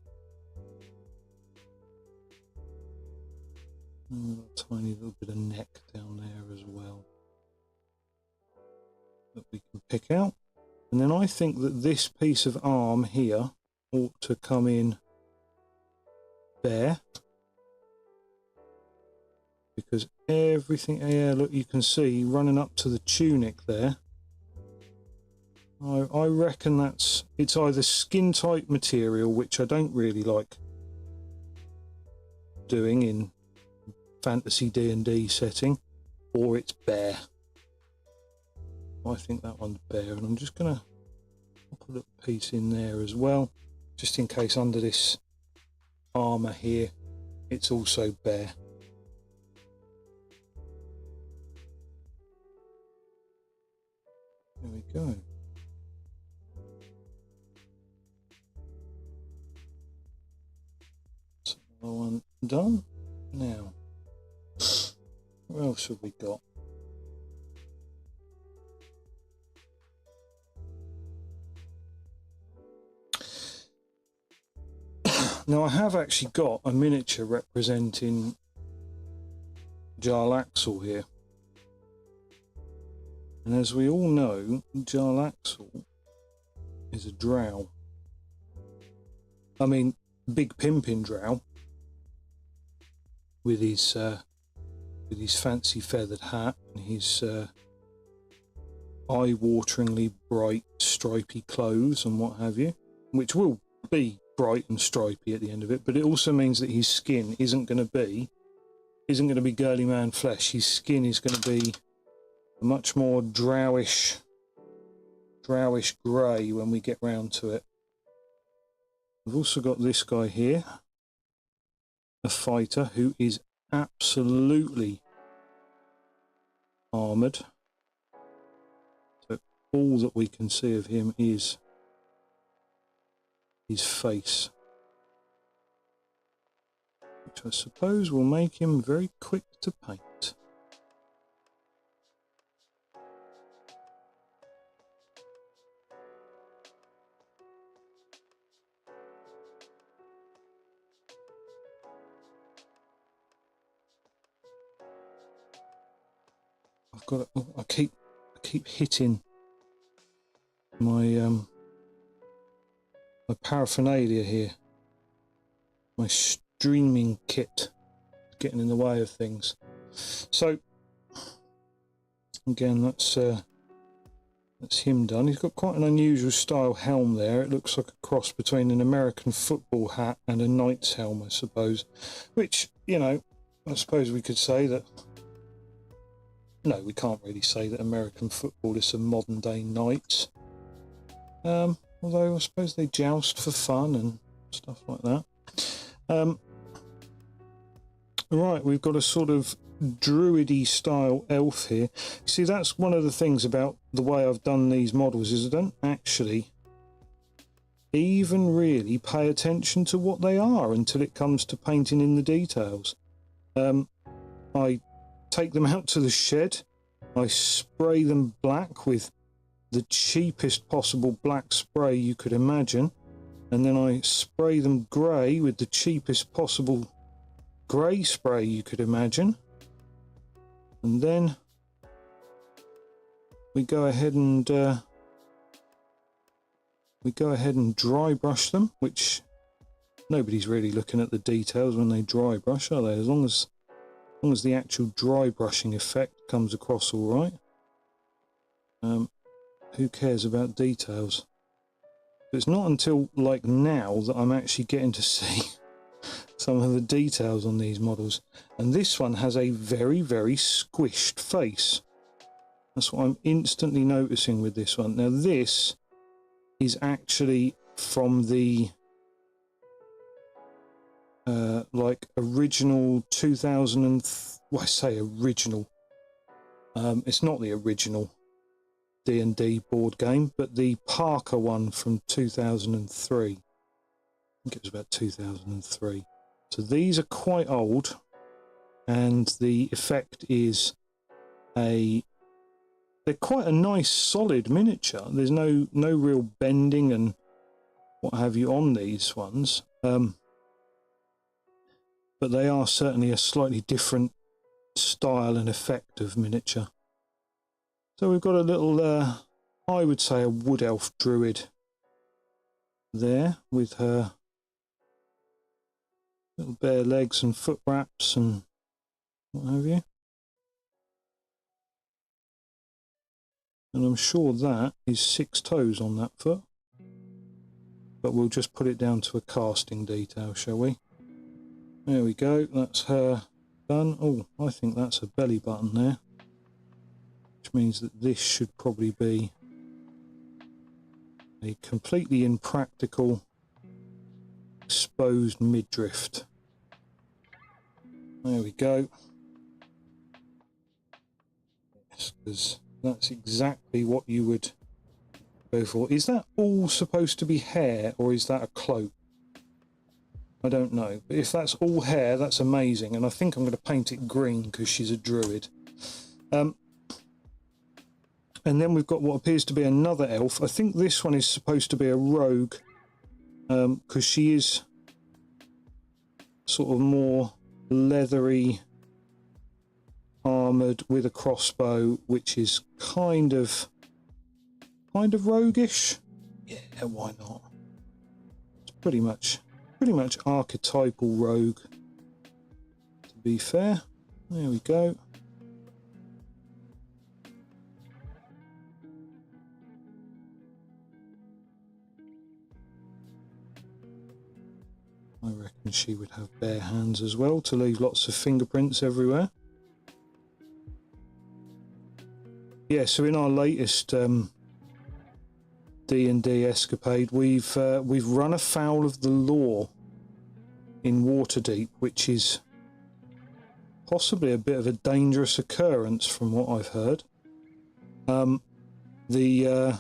And a tiny little bit of neck down there as well that we can pick out. And then I think that this piece of arm here ought to come in there, because everything, yeah, look, you can see running up to the tunic there. I reckon it's either skin type material, which I don't really like doing in fantasy D&D setting, or it's bear. I think that one's bear, and I'm just gonna put a little piece in there as well, just in case under this armor here it's also bear. There we go. So another one done. Now, what else have we got? Now I have actually got a miniature representing Jarlaxle here. And as we all know, Jarlaxle is a drow. I mean, big pimping drow with his fancy feathered hat and his eye-wateringly bright stripy clothes and what have you, which will be bright and stripy at the end of it. But it also means that his skin isn't going to be girly man flesh. His skin is going to be a much more drowish grey when we get round to it. We've also got this guy here, a fighter who is absolutely armoured. So all that we can see of him is his face, which I suppose will make him very quick to paint. I've got. I keep hitting my my paraphernalia here. My streaming kit getting in the way of things. So again, that's him done. He's got quite an unusual style helm there. It looks like a cross between an American football hat and a knight's helm, I suppose. Which, you know, I suppose we could say that. No, we can't really say that American football is some modern day knights. Although I suppose they joust for fun and stuff like that. Right, we've got a sort of druidy style elf here. See, that's one of the things about the way I've done these models, is I don't actually even really pay attention to what they are until it comes to painting in the details. I take them out to the shed, I spray them black with the cheapest possible black spray you could imagine, and then I spray them grey with the cheapest possible grey spray you could imagine, and then we go ahead and dry brush them, which nobody's really looking at the details when they dry brush, are they? As long as the actual dry brushing effect comes across all right. Who cares about details? But it's not until like now that I'm actually getting to see some of the details on these models. And this one has a very, very squished face. That's what I'm instantly noticing with this one. Now this is actually from the like original 2000 well, I say original, it's not the original D&D board game, but the Parker one from 2003. I think it was about 2003. So these are quite old, and the effect is they're quite a nice solid miniature. There's no real bending and what have you on these ones. But they are certainly a slightly different style and effect of miniature. So we've got a little, I would say a wood elf druid there with her little bare legs and foot wraps and what have you. And I'm sure that is 6 toes on that foot. But we'll just put it down to a casting detail, shall we? There we go, that's her done. Oh, I think that's a belly button there. Which means that this should probably be a completely impractical exposed midriff. There we go. Yes, because that's exactly what you would go for. Is that all supposed to be hair, or is that a cloak? I don't know, but if that's all hair, that's amazing, and I think I'm going to paint it green because she's a druid. And then we've got what appears to be another elf. I think this one is supposed to be a rogue, because she is sort of more leathery armoured with a crossbow, which is kind of roguish. Yeah, why not? It's pretty much archetypal rogue, to be fair. There we go. I reckon she would have bare hands as well to leave lots of fingerprints everywhere. Yeah, so in our latest D&D escapade, we've run afoul of the law in Waterdeep, which is possibly a bit of a dangerous occurrence from what I've heard. The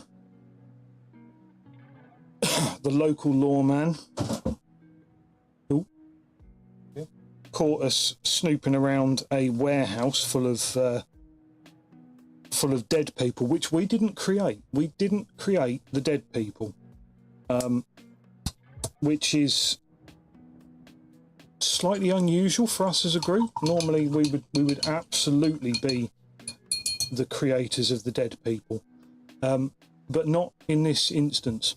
local lawman caught us snooping around a warehouse full of dead people, which we didn't create. We didn't create the dead people, which is slightly unusual for us as a group. Normally, we would absolutely be the creators of the dead people, but not in this instance.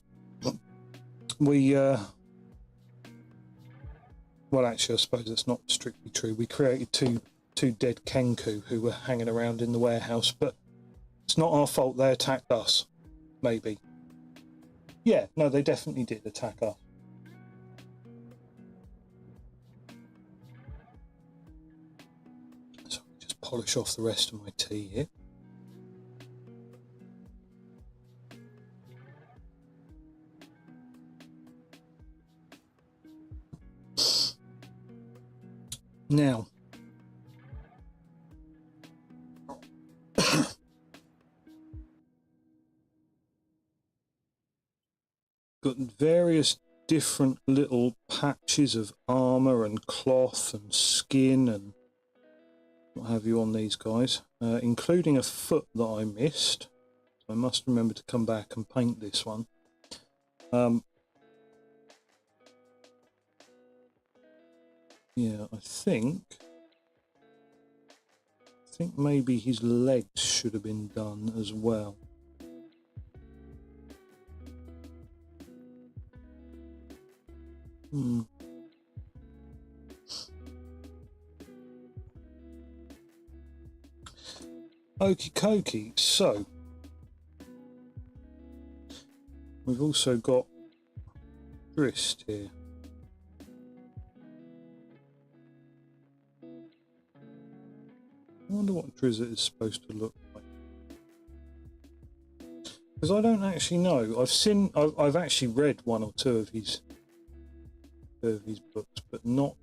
Well, actually, I suppose that's not strictly true. We created two dead Kenku who were hanging around in the warehouse, but it's not our fault they attacked us. Maybe. Yeah, no, they definitely did attack us. So I'll just polish off the rest of my tea here. Now, got various different little patches of armor and cloth and skin and what have you on these guys, including a foot that I missed. So I must remember to come back and paint this one. Yeah, I think maybe his legs should have been done as well. Okie dokie, so we've also got Drizzt here. I wonder what Drizzt is supposed to look like, because I don't actually know. I've actually read one or two of his books, but not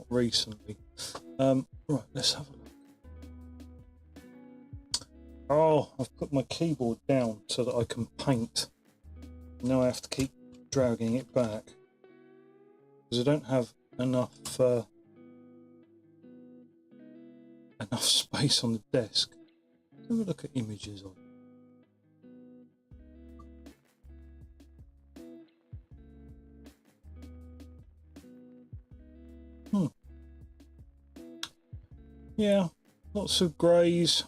recently. Right, let's have a look. Oh, I've put my keyboard down so that I can paint. Now I have to keep dragging it back because I don't have enough space on the desk. Let's have a look at images of it. Yeah, lots of greys,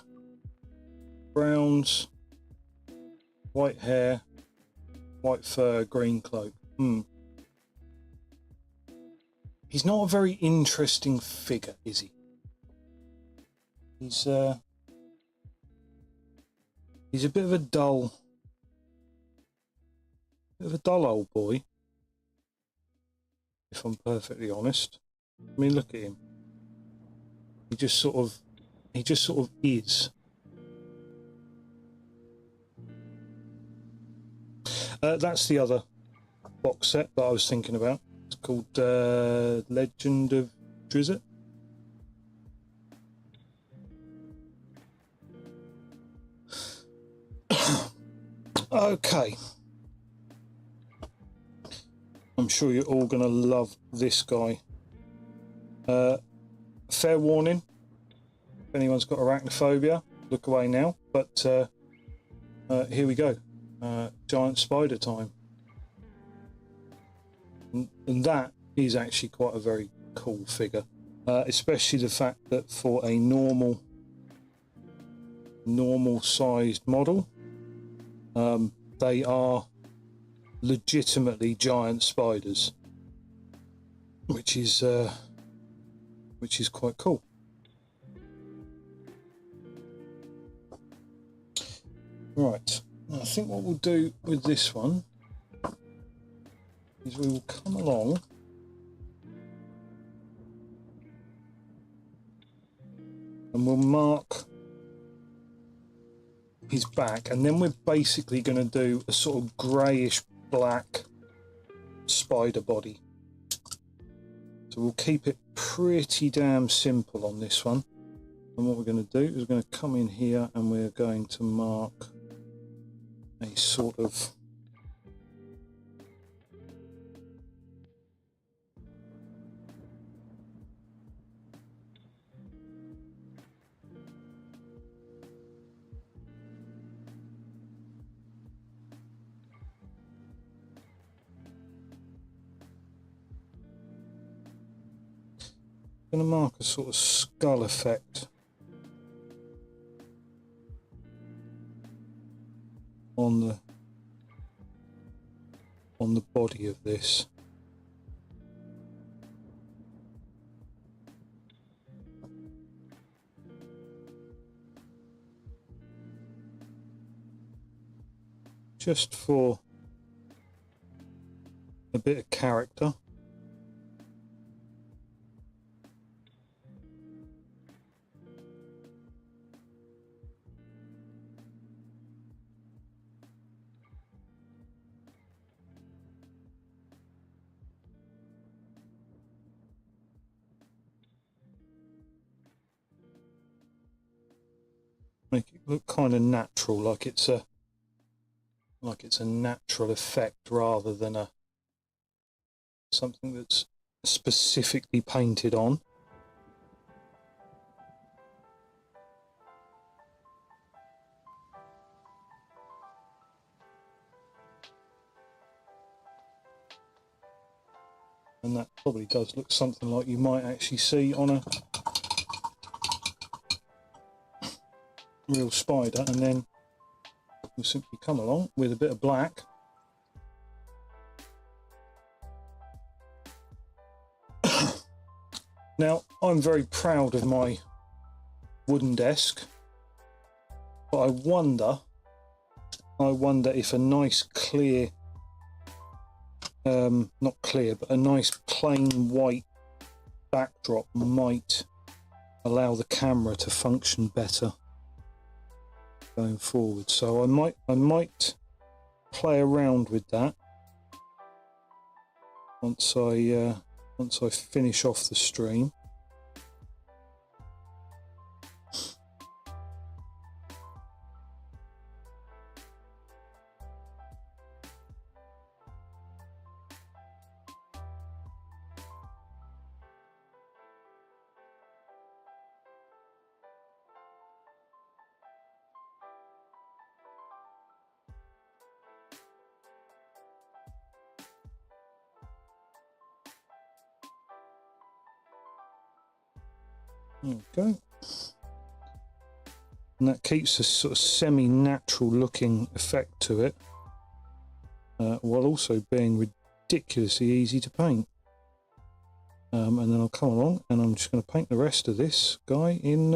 browns, white hair, white fur, green cloak. He's not a very interesting figure, is he? He's a bit of a dull old boy, if I'm perfectly honest. I mean, look at him. He just sort of is. That's the other box set that I was thinking about. It's called Legend of Drizzt. Okay. I'm sure you're all going to love this guy. Fair warning, if anyone's got arachnophobia, look away now. But here we go. giant spider time. And that is actually quite a very cool figure, especially the fact that for a normal sized model, they are legitimately giant spiders, which is quite cool. Right, I think what we'll do with this one is we will come along and we'll mark his back, and then we're basically going to do a sort of greyish black spider body. So we'll keep it pretty damn simple on this one. And what we're going to do is we're going to come in here and we're going to mark a sort of skull effect on the body of this. Just for a bit of character. Make it look kind of natural, like it's a natural effect rather than something that's specifically painted on. And that probably does look something like you might actually see on a real spider. And then we'll simply come along with a bit of black. Now, I'm very proud of my wooden desk, but I wonder if a nice clear, not clear, but a nice plain white backdrop might allow the camera to function better going forward. So I might play around with that once I finish off the stream. There we go. And that keeps a sort of semi-natural looking effect to it, while also being ridiculously easy to paint. And then I'll come along and I'm just going to paint the rest of this guy in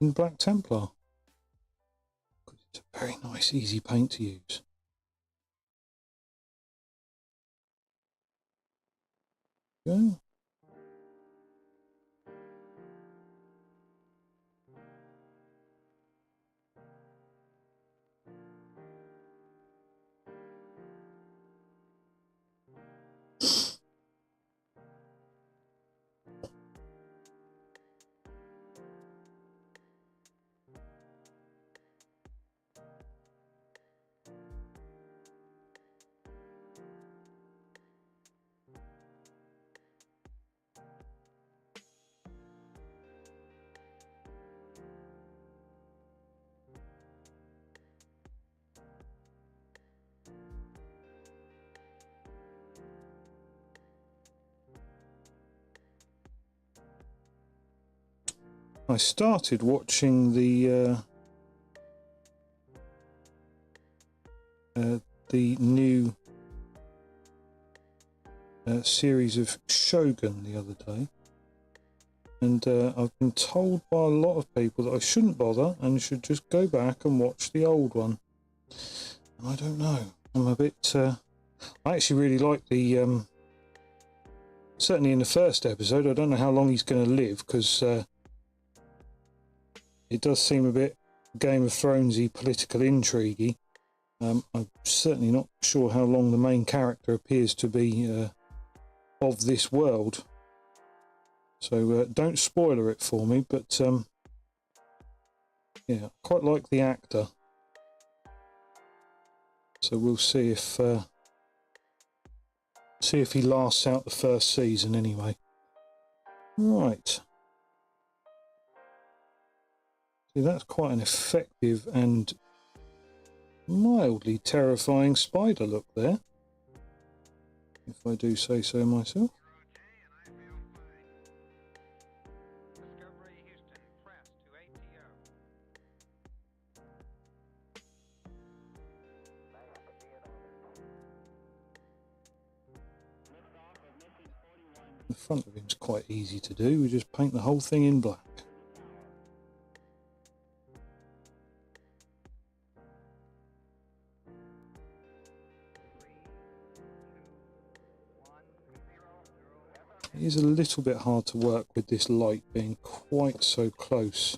Black Templar. It's a very nice, easy paint to use. Go. I started watching the new series of Shogun the other day, and I've been told by a lot of people that I shouldn't bother and should just go back and watch the old one. And I don't know. I'm a bit. I actually really like the. Certainly in the first episode, I don't know how long he's going to live, because it does seem a bit Game of Thronesy, political intrigue-y. I'm certainly not sure how long the main character appears to be of this world. So don't spoiler it for me, but yeah, I quite like the actor. So we'll see if he lasts out the first season anyway. Right. See, that's quite an effective and mildly terrifying spider look there, if I do say so myself. The front of him's quite easy to do. We just paint the whole thing in black. It is a little bit hard to work with this light being quite so close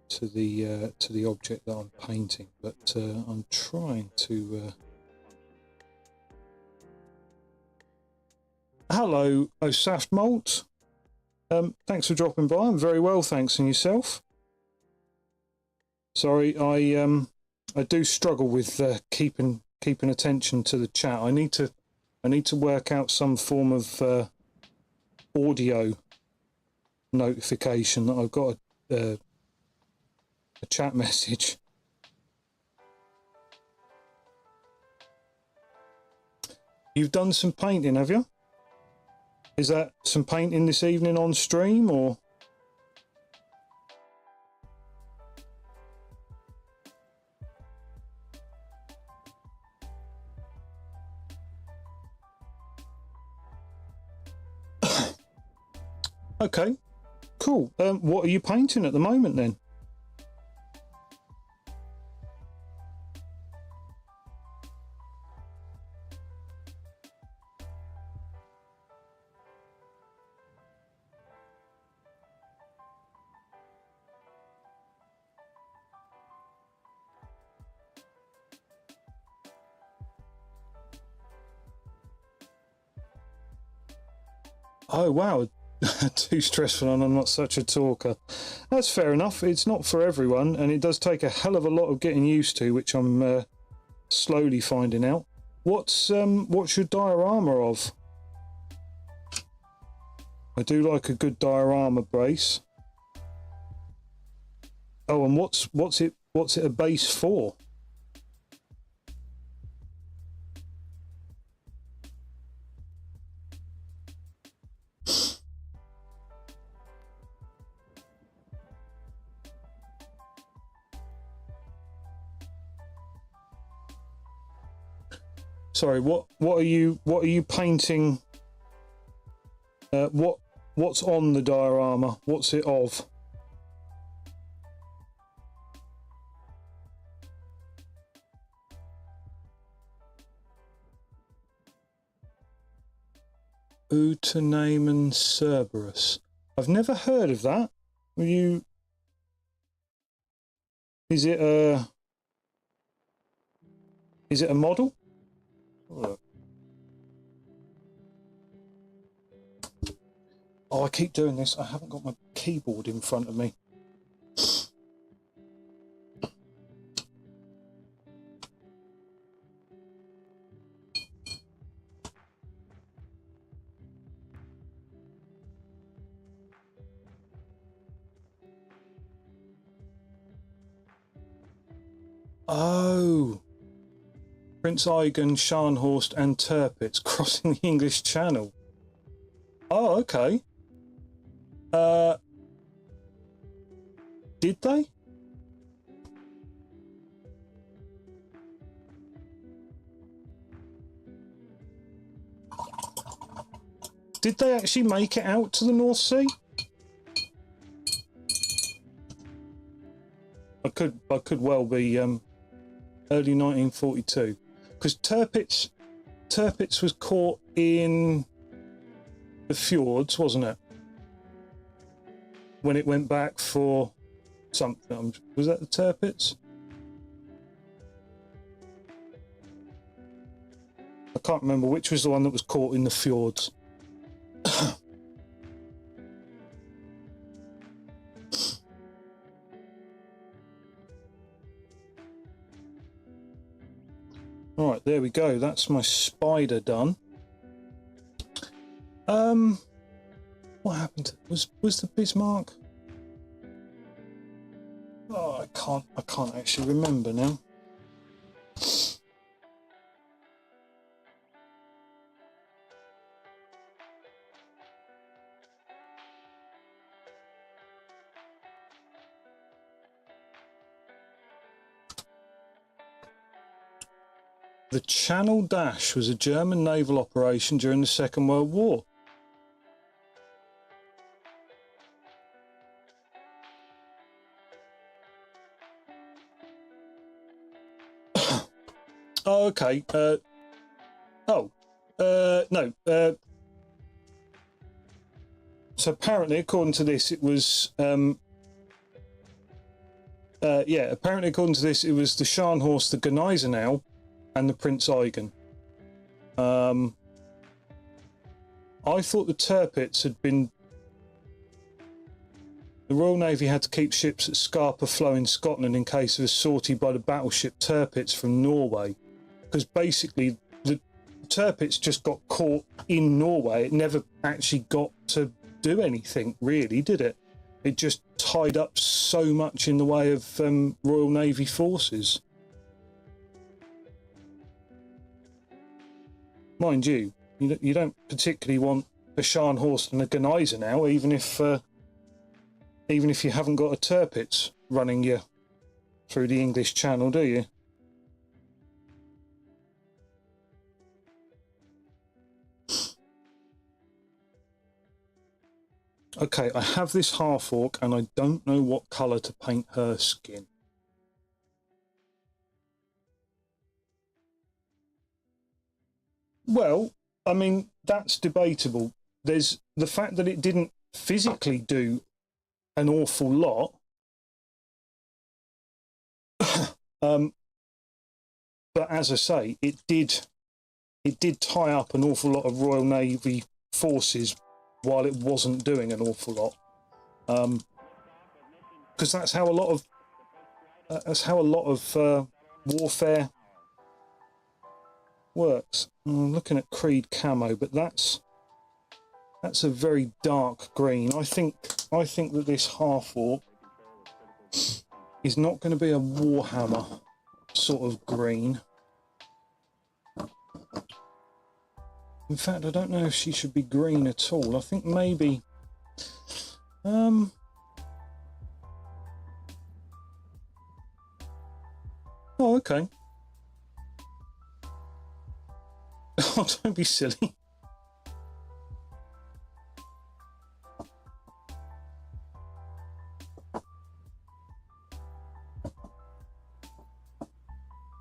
to the object that I'm painting, but I'm trying to. Hello, Saft Malt. Thanks for dropping by. I'm very well, thanks. And yourself? Sorry, I do struggle with keeping attention to the chat. I need to work out some form of audio notification that I've got a chat message. You've done some painting, have you? Is that some painting this evening on stream, or? Okay, cool. What are you painting at the moment then? Oh wow, too stressful and I'm not such a talker. That's fair enough. It's not for everyone, and it does take a hell of a lot of getting used to, which I'm slowly finding out. What's your diorama of? I do like a good diorama brace. Oh, and what's it a base for? Sorry, what are you painting? What's on the diorama? What's it of? Utaneman Cerberus. I've never heard of that. Is it a model? Look. Oh, I keep doing this. I haven't got my keyboard in front of me. Oh. Prince Eugen, Scharnhorst and Tirpitz crossing the English Channel. Oh, okay. Did they? Did they actually make it out to the North Sea? I could well be early 1942, because Tirpitz was caught in the fjords, wasn't it? When it went back for something, was that the Tirpitz? I can't remember which was the one that was caught in the fjords. All right, there we go. That's my spider done. What happened? Was the Bismarck? Oh, I can't actually remember now. The Channel Dash was a German naval operation during the Second World War. Oh, okay. No. So apparently, according to this, it was. Apparently, according to this, it was the Scharnhorst, the Gneisenau, and the Prince Eugen. I thought the Tirpitz had been. The Royal Navy had to keep ships at Scapa Flow in Scotland in case of a sortie by the battleship Tirpitz from Norway, because basically the Tirpitz just got caught in Norway. It never actually got to do anything, really, did it? It just tied up so much in the way of Royal Navy forces. Mind you, you don't particularly want a Scharnhorst and a Gneisenau, even if you haven't got a Tirpitz running you through the English Channel, do you? Okay, I have this half-orc and I don't know what colour to paint her skin. Well, I mean, that's debatable. There's the fact that it didn't physically do an awful lot. But as I say, it did tie up an awful lot of Royal Navy forces while it wasn't doing an awful lot. Because that's how a lot of warfare works. I'm looking at Creed camo, but that's a very dark green. I think that this half-orc is not going to be a Warhammer sort of green. In fact, I don't know if she should be green at all. I think maybe oh, okay. Oh, don't be silly.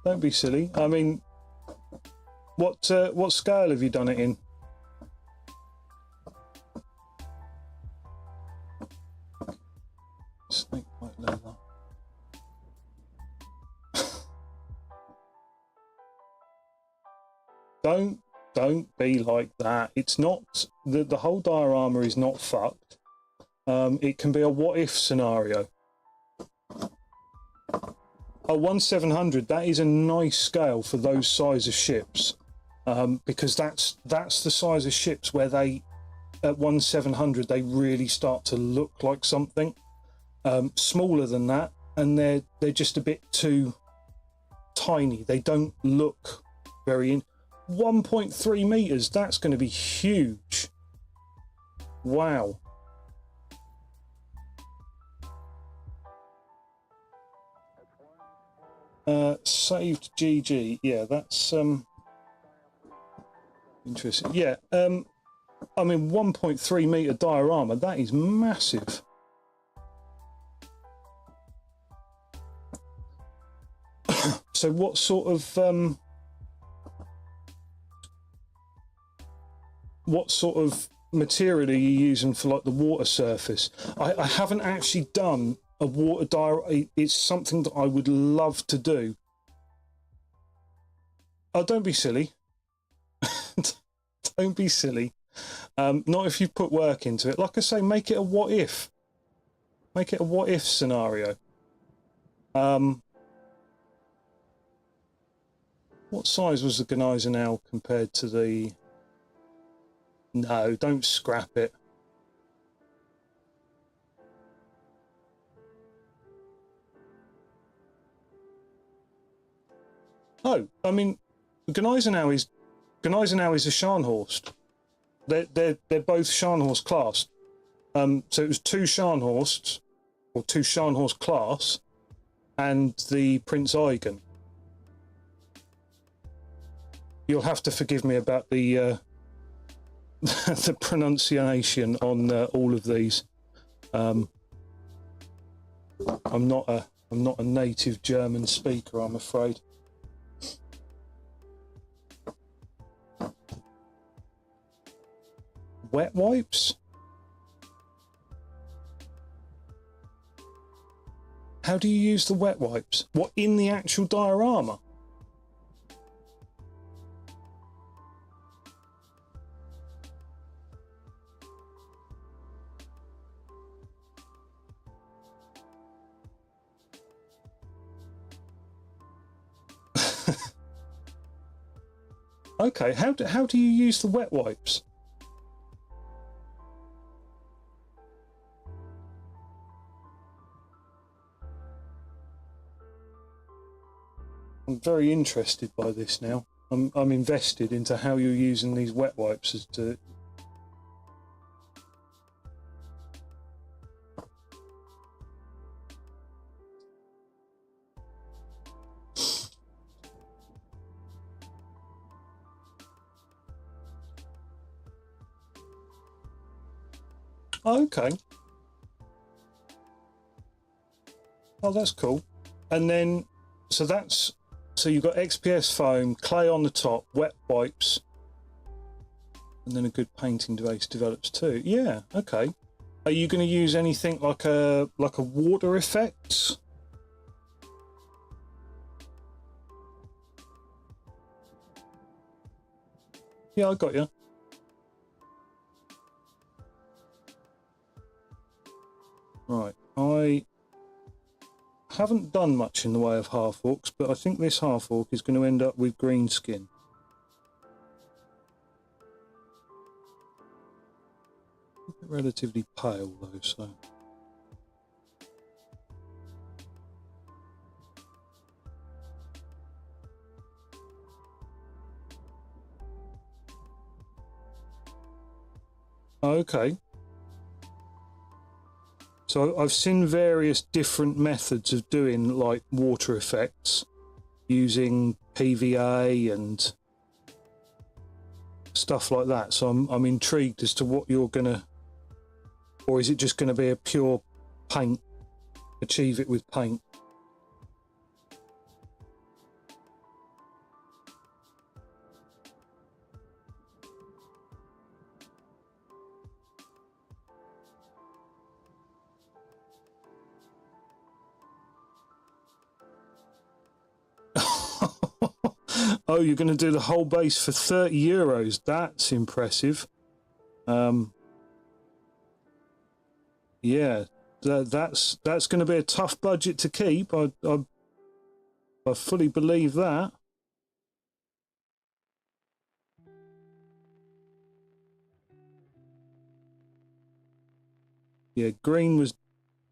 Don't be silly. I mean, what scale have you done it in? Snake white leather. Don't be like that. It's not the whole diorama is not fucked. It can be a what if scenario. A 1/700, that is a nice scale for those size of ships, because that's the size of ships where they, at 1/700, they really start to look like something. Smaller than that, and they're just a bit too tiny. They don't look very 1.3 meters. That's going to be huge. Wow. Saved GG. Yeah, that's interesting. Yeah, I mean, 1.3 meter diorama. That is massive. So, what sort of material are you using for like the water surface? I haven't actually done a water diorama. It's something that I would love to do. Oh, don't be silly. Don't be silly. Not if you put work into it. Like I say, make it a what if. Make it a what if scenario. What size was the Gneisenau compared to the... No, don't scrap it. Oh, I mean, Gneisenau is a Scharnhorst. They're both Scharnhorst class. So it was two Scharnhorsts, or two Scharnhorst class, and the Prince Eugen. You'll have to forgive me about the the pronunciation on all of these. I'm not a native German speaker, I'm afraid. Wet wipes? How do you use the wet wipes? What, in the actual diorama? Okay, how do you use the wet wipes? I'm very interested by this now. I'm invested into how you're using these wet wipes as to... Okay. Oh, that's cool. And then, so you've got XPS foam, clay on the top, wet wipes, and then a good painting base develops too. Yeah, okay. Are you going to use anything like a water effect? Yeah, I got you. Right, I haven't done much in the way of half orcs, but I think this half orc is going to end up with green skin. Relatively pale though, so... Okay. So I've seen various different methods of doing like water effects using PVA and stuff like that. So I'm intrigued as to what you're gonna, or is it just going to be a pure paint? Achieve it with paint. Oh, you're going to do the whole base for €30. That's impressive. Yeah, that's going to be a tough budget to keep. I fully believe that. Yeah, green was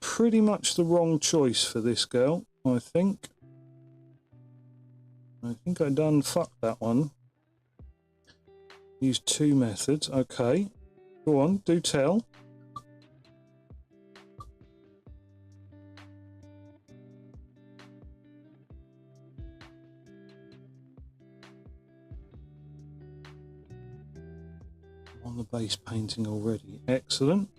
pretty much the wrong choice for this girl, I think. I think I done fucked that one. Use two methods. Okay. Go on, do tell. on the base painting already. Excellent.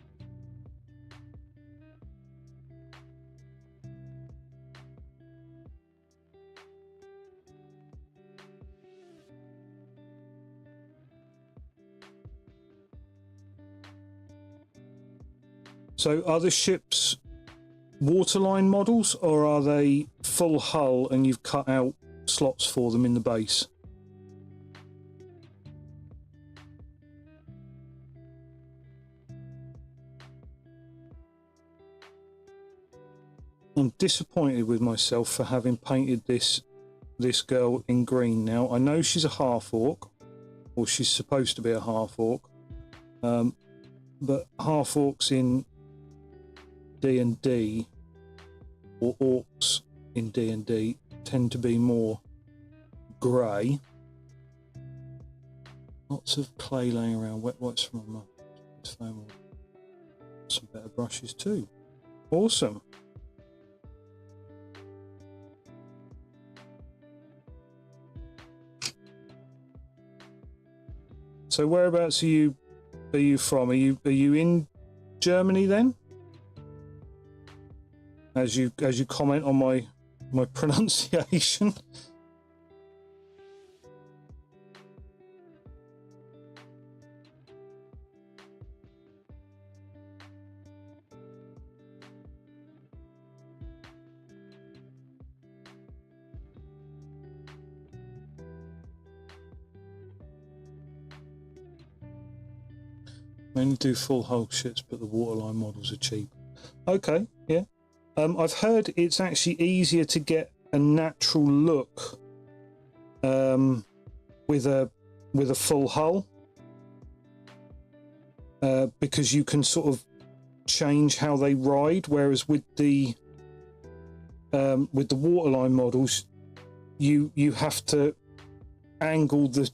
So are the ships waterline models, or are they full hull and you've cut out slots for them in the base? I'm disappointed with myself for having painted this girl in green. Now I know she's a half orc, or she's supposed to be a half orc, but half orcs in D&D, or orcs in D&D, tend to be more grey. Lots of clay laying around. Wet wipes from my phone. Some better brushes too. Awesome. So whereabouts are you from? Are you in Germany then? As you comment on my pronunciation. Mainly do full hull ships, but the waterline models are cheap. Okay, yeah. I've heard it's actually easier to get a natural look with a full hull because you can sort of change how they ride, whereas with the waterline models, you have to angle the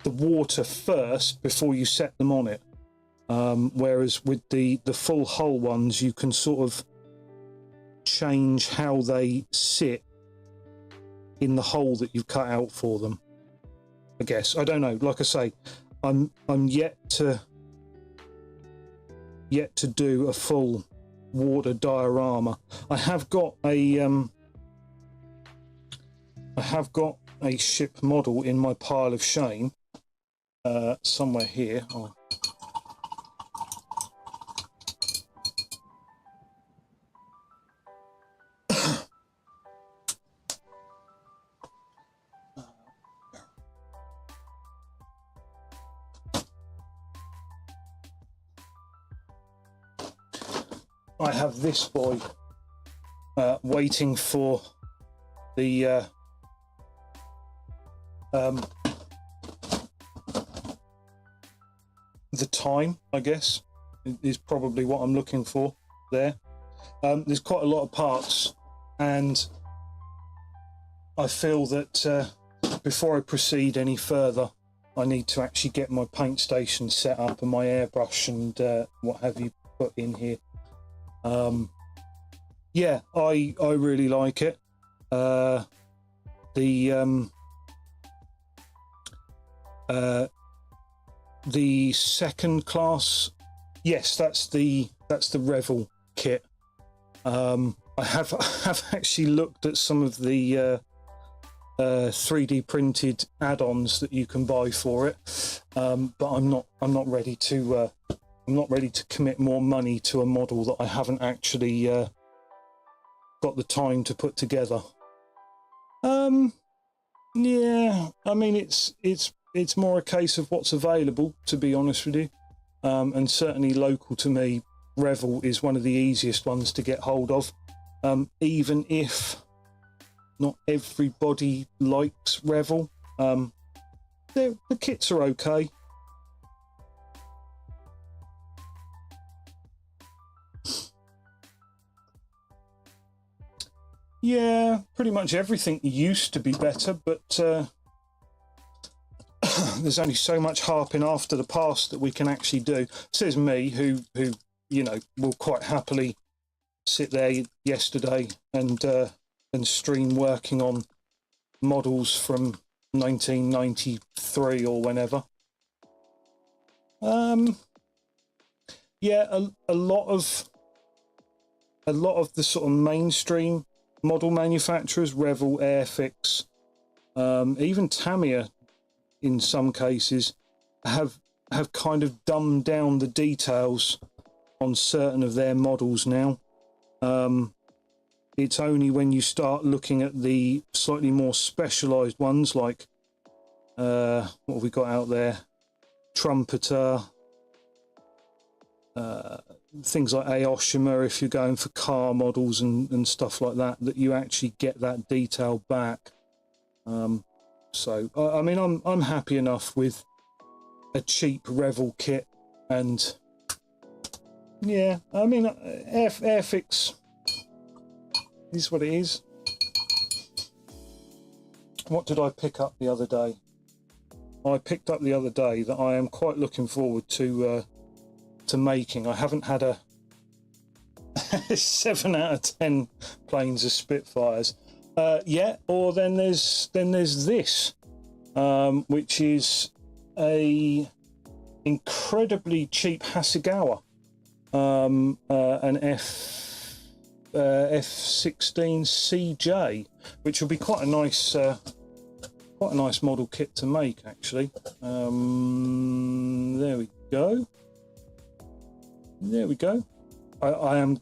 water first before you set them on it. Whereas with the full hull ones, you can sort of change how they sit in the hole that you've cut out for them. I guess, I don't know. Like I say, I'm yet to do a full water diorama. I have got a ship model in my pile of shame somewhere here. I have this boy waiting for the time, I guess, is probably what I'm looking for there. There's quite a lot of parts, and I feel that before I proceed any further, I need to actually get my paint station set up and my airbrush and what have you put in here. Yeah, I really like it. The second class, yes, that's the Revel kit. I have actually looked at some of the 3D printed add-ons that you can buy for it, but I'm not ready to commit more money to a model that I haven't actually got the time to put together. Yeah, I mean it's more a case of what's available, to be honest with you, and certainly local to me, Revel is one of the easiest ones to get hold of, even if not everybody likes Revel. The kits are okay. Yeah, pretty much everything used to be better, but there's only so much harping after the past that we can actually do. Says me, who you know, will quite happily sit there yesterday and stream working on models from 1993 or whenever. Yeah, a lot of the sort of mainstream model manufacturers, Revell, Airfix, even Tamiya, in some cases, have kind of dumbed down the details on certain of their models now. It's only when you start looking at the slightly more specialized ones, like what have we got out there? Trumpeter, things like Aoshima, if you're going for car models and stuff like that, that you actually get that detail back. So I mean, I'm happy enough with a cheap Revell kit, and yeah, I mean, Airfix is what it is. What did I pick up the other day? I picked up the other day that I am quite looking forward to making. I haven't had a 7 out of 10 planes of Spitfires yet. Or then there's this, which is a incredibly cheap Hasegawa, an F16 CJ, which will be quite a nice model kit to make, actually. There we go. There we go. I am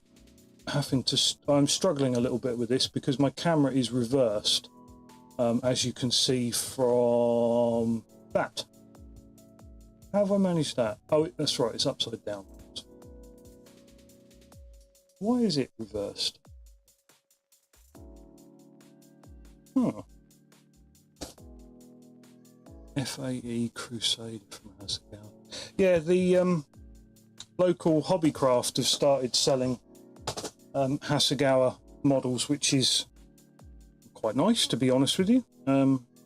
having to. I'm struggling a little bit with this because my camera is reversed, as you can see from that. How have I managed that? Oh, that's right. It's upside down. Why is it reversed? Huh. FAE Crusade from Hasegawa. Yeah, the local Hobbycraft have started selling Hasegawa models, which is quite nice, to be honest with you.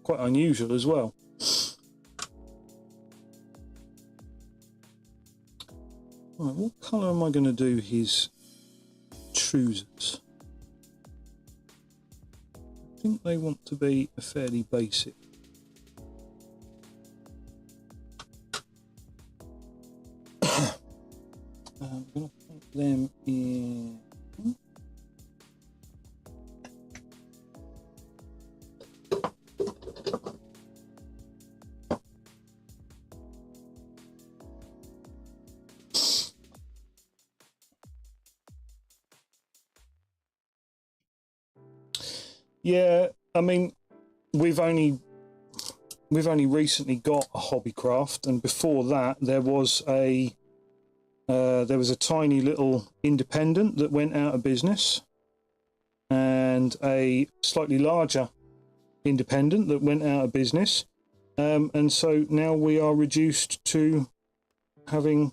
Quite unusual as well. Right, what colour am I going to do his trousers? I think they want to be a fairly basic. I'm going to put them in. Yeah, I mean, we've only recently got a Hobbycraft, and before that there was a tiny little independent that went out of business, and a slightly larger independent that went out of business, and so now we are reduced to having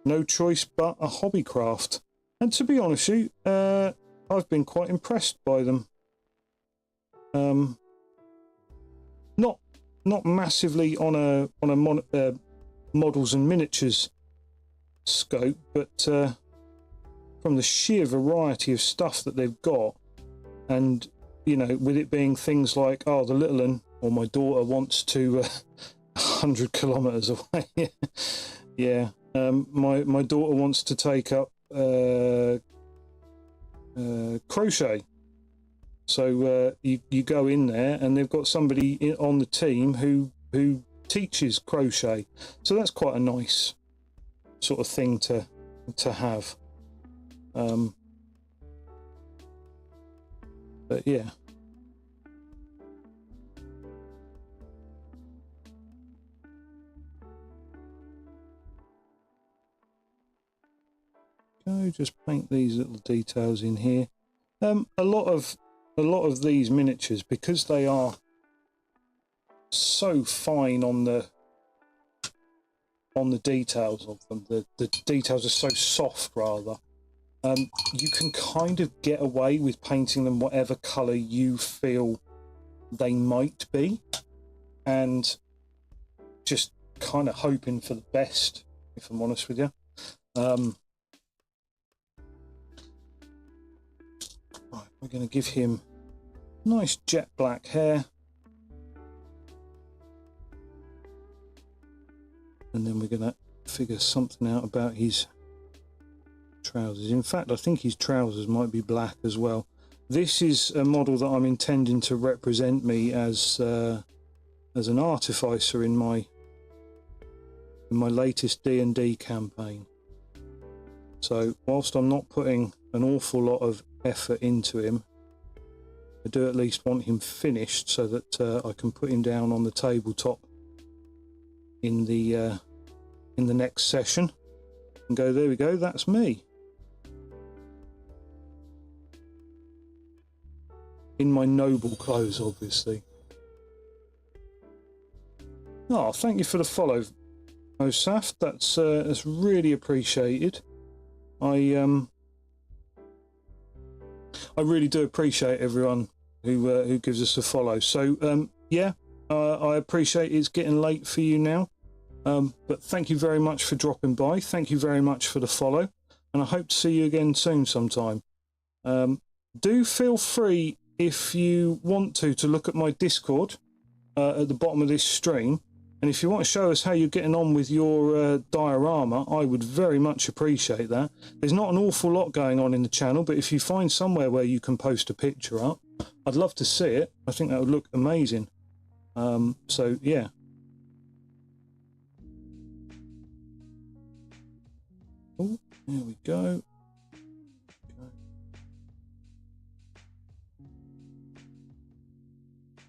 no choice but a Hobbycraft. And to be honest with you, I've been quite impressed by them. Not massively on a models and miniatures scope, but from the sheer variety of stuff that they've got, and you know, with it being things like, oh, the little one, or my daughter wants to 100 kilometers away. Yeah, my daughter wants to take up crochet. So you go in there and they've got somebody on the team who teaches crochet. So that's quite a nice sort of thing to have. But yeah. Go just paint these little details in here. A lot of these miniatures, because they are so fine on the details of them, the details are so soft rather, you can kind of get away with painting them whatever colour you feel they might be, and just kind of hoping for the best, if I'm honest with you. Right, we're going to give him nice jet black hair, and then we're going to figure something out about his trousers. In fact, I think his trousers might be black as well. This is a model that I'm intending to represent me as an artificer in my latest D&D campaign. So whilst I'm not putting an awful lot of effort into him, I do at least want him finished so that I can put him down on the tabletop in the next session and go, there we go, that's me. In my noble clothes, obviously. Oh, thank you for the follow, Osaf. That's really appreciated. I really do appreciate everyone who gives us a follow. So yeah, I appreciate it's getting late for you now. But thank you very much for dropping by. Thank you very much for the follow, and I hope to see you again soon sometime. Do feel free, if you want to look at my Discord at the bottom of this stream, and if you want to show us how you're getting on with your diorama, I would very much appreciate that. There's not an awful lot going on in the channel, but if you find somewhere where you can post a picture up, I'd love to see it. I think that would look amazing. So yeah. Oh, there we go.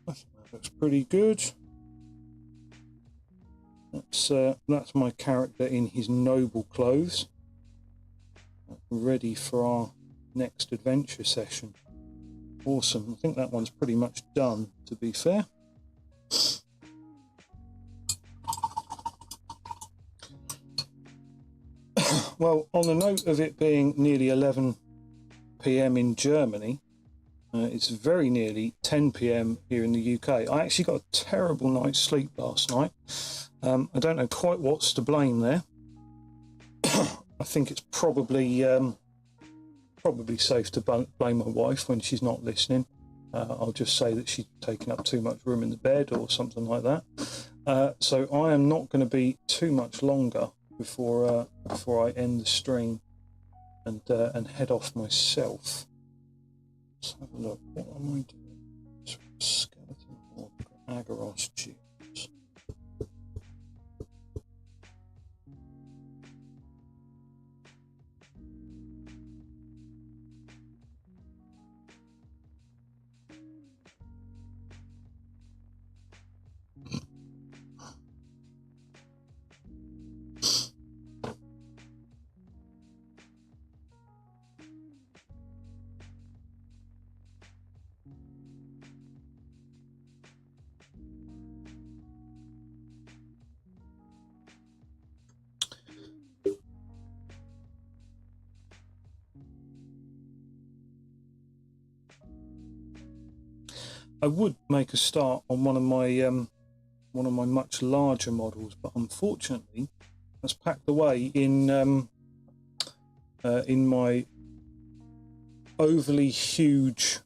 I think that looks pretty good. That's my character in his noble clothes, ready for our next adventure session. Awesome. I think that one's pretty much done, to be fair. Well, on the note of it being nearly 11 PM in Germany, it's very nearly 10 PM here in the UK. I actually got a terrible night's sleep last night. I don't know quite what's to blame there. I think it's probably safe to blame my wife when she's not listening. I'll just say that she's taking up too much room in the bed or something like that. So I am not going to be too much longer before I end the stream and head off myself. Let's have a look. What am I doing? Skeleton or Agaros tubes? I would make a start on one of my much larger models, but unfortunately, that's packed away in my overly huge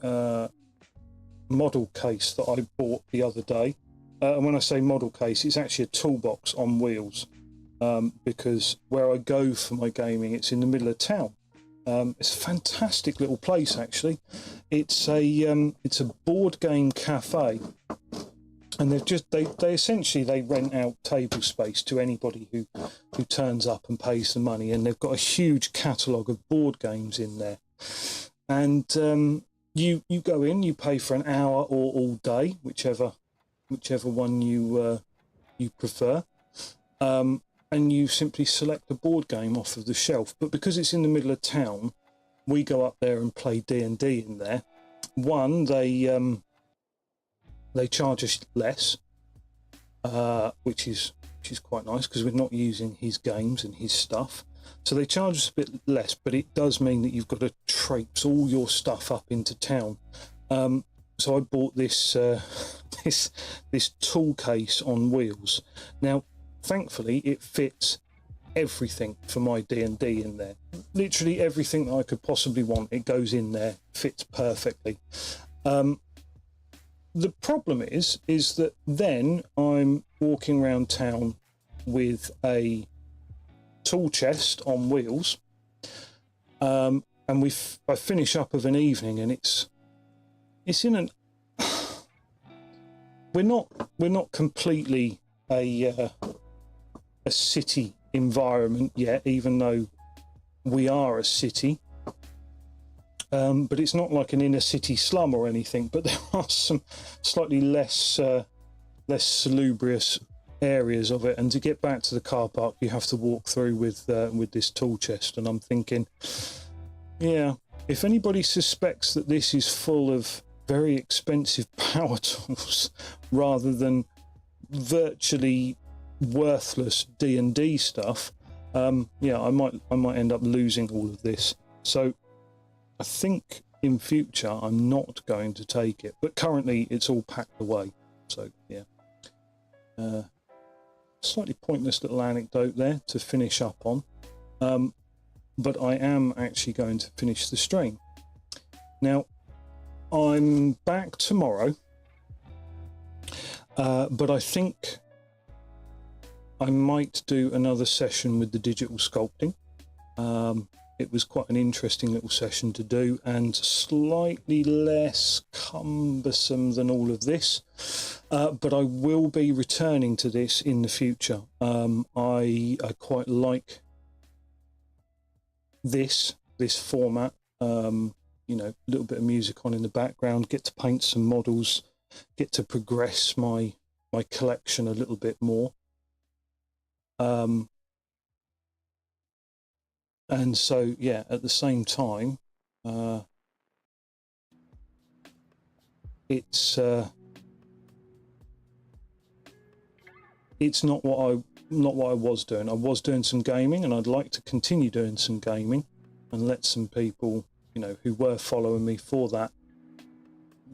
model case that I bought the other day. And when I say model case, it's actually a toolbox on wheels, because where I go for my gaming, it's in the middle of town. It's a fantastic little place, actually. It's a board game cafe, and they essentially rent out table space to anybody who turns up and pays the money, and they've got a huge catalogue of board games in there. And you go in, you pay for an hour or all day, whichever one you prefer. And you simply select a board game off of the shelf. But because it's in the middle of town, we go up there and play D&D in there. One, they charge us less, which is quite nice because we're not using his games and his stuff. So they charge us a bit less, but it does mean that you've got to traipse all your stuff up into town. So I bought this this tool case on wheels. Now, thankfully, it fits everything for my D&D in there. Literally everything that I could possibly want, it goes in there, fits perfectly. The problem is that then I'm walking around town with a tool chest on wheels, and I finish up of an evening, and it's in an we're not completely a city environment yet, even though we are a city, but it's not like an inner city slum or anything, but there are some slightly less salubrious areas of it, and to get back to the car park you have to walk through with this tool chest. And I'm thinking, yeah, if anybody suspects that this is full of very expensive power tools rather than virtually worthless D&D stuff, yeah, I might end up losing all of this. So I think in future I'm not going to take it, but currently it's all packed away. So yeah, slightly pointless little anecdote there to finish up on, but I am actually going to finish the stream now. I'm back tomorrow, but I think I might do another session with the digital sculpting. It was quite an interesting little session to do, and slightly less cumbersome than all of this, but I will be returning to this in the future. I quite like this format. You know, a little bit of music on in the background, get to paint some models, get to progress my collection a little bit more. And so, yeah, at the same time, it's not what I was doing. I was doing some gaming, and I'd like to continue doing some gaming and let some people, you know, who were following me for that,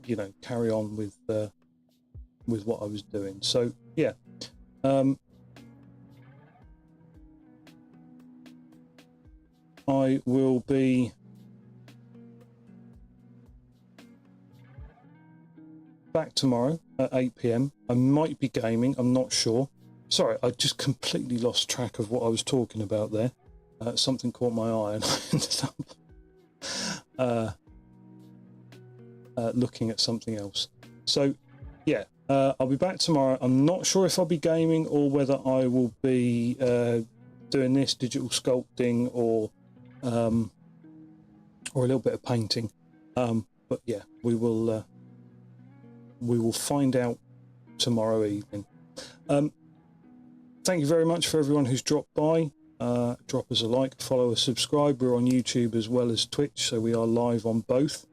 you know, carry on with what I was doing. So yeah, I will be back tomorrow at 8 p.m. I might be gaming, I'm not sure. Sorry, I just completely lost track of what I was talking about there. Something caught my eye and I ended up looking at something else. So yeah, I'll be back tomorrow. I'm not sure if I'll be gaming or whether I will be doing this digital sculpting or a little bit of painting. But yeah, we will find out tomorrow evening. Thank you very much for everyone who's dropped by. Drop us a like, follow us, subscribe. We're on YouTube as well as Twitch, so we are live on both.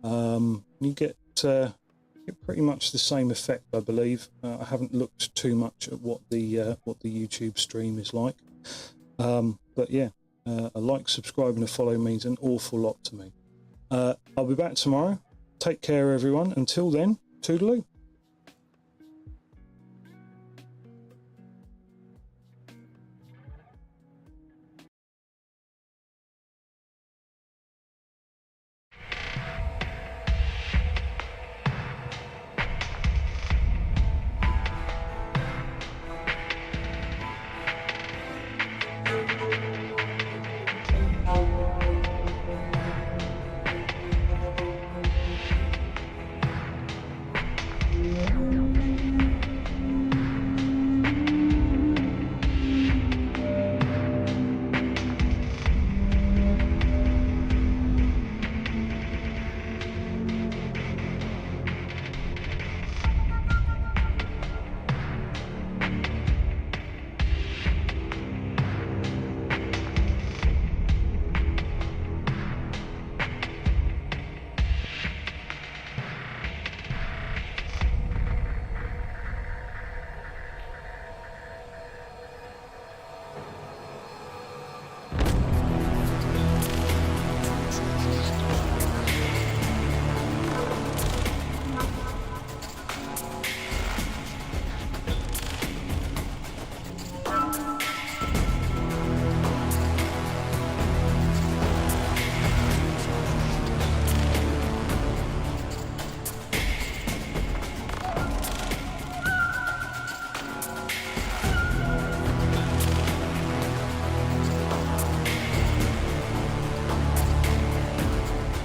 You get pretty much the same effect, I believe. I haven't looked too much at what the YouTube stream is like, but yeah, a like, subscribe, and a follow means an awful lot to me. I'll be back tomorrow. Take care, everyone. Until then, toodaloo.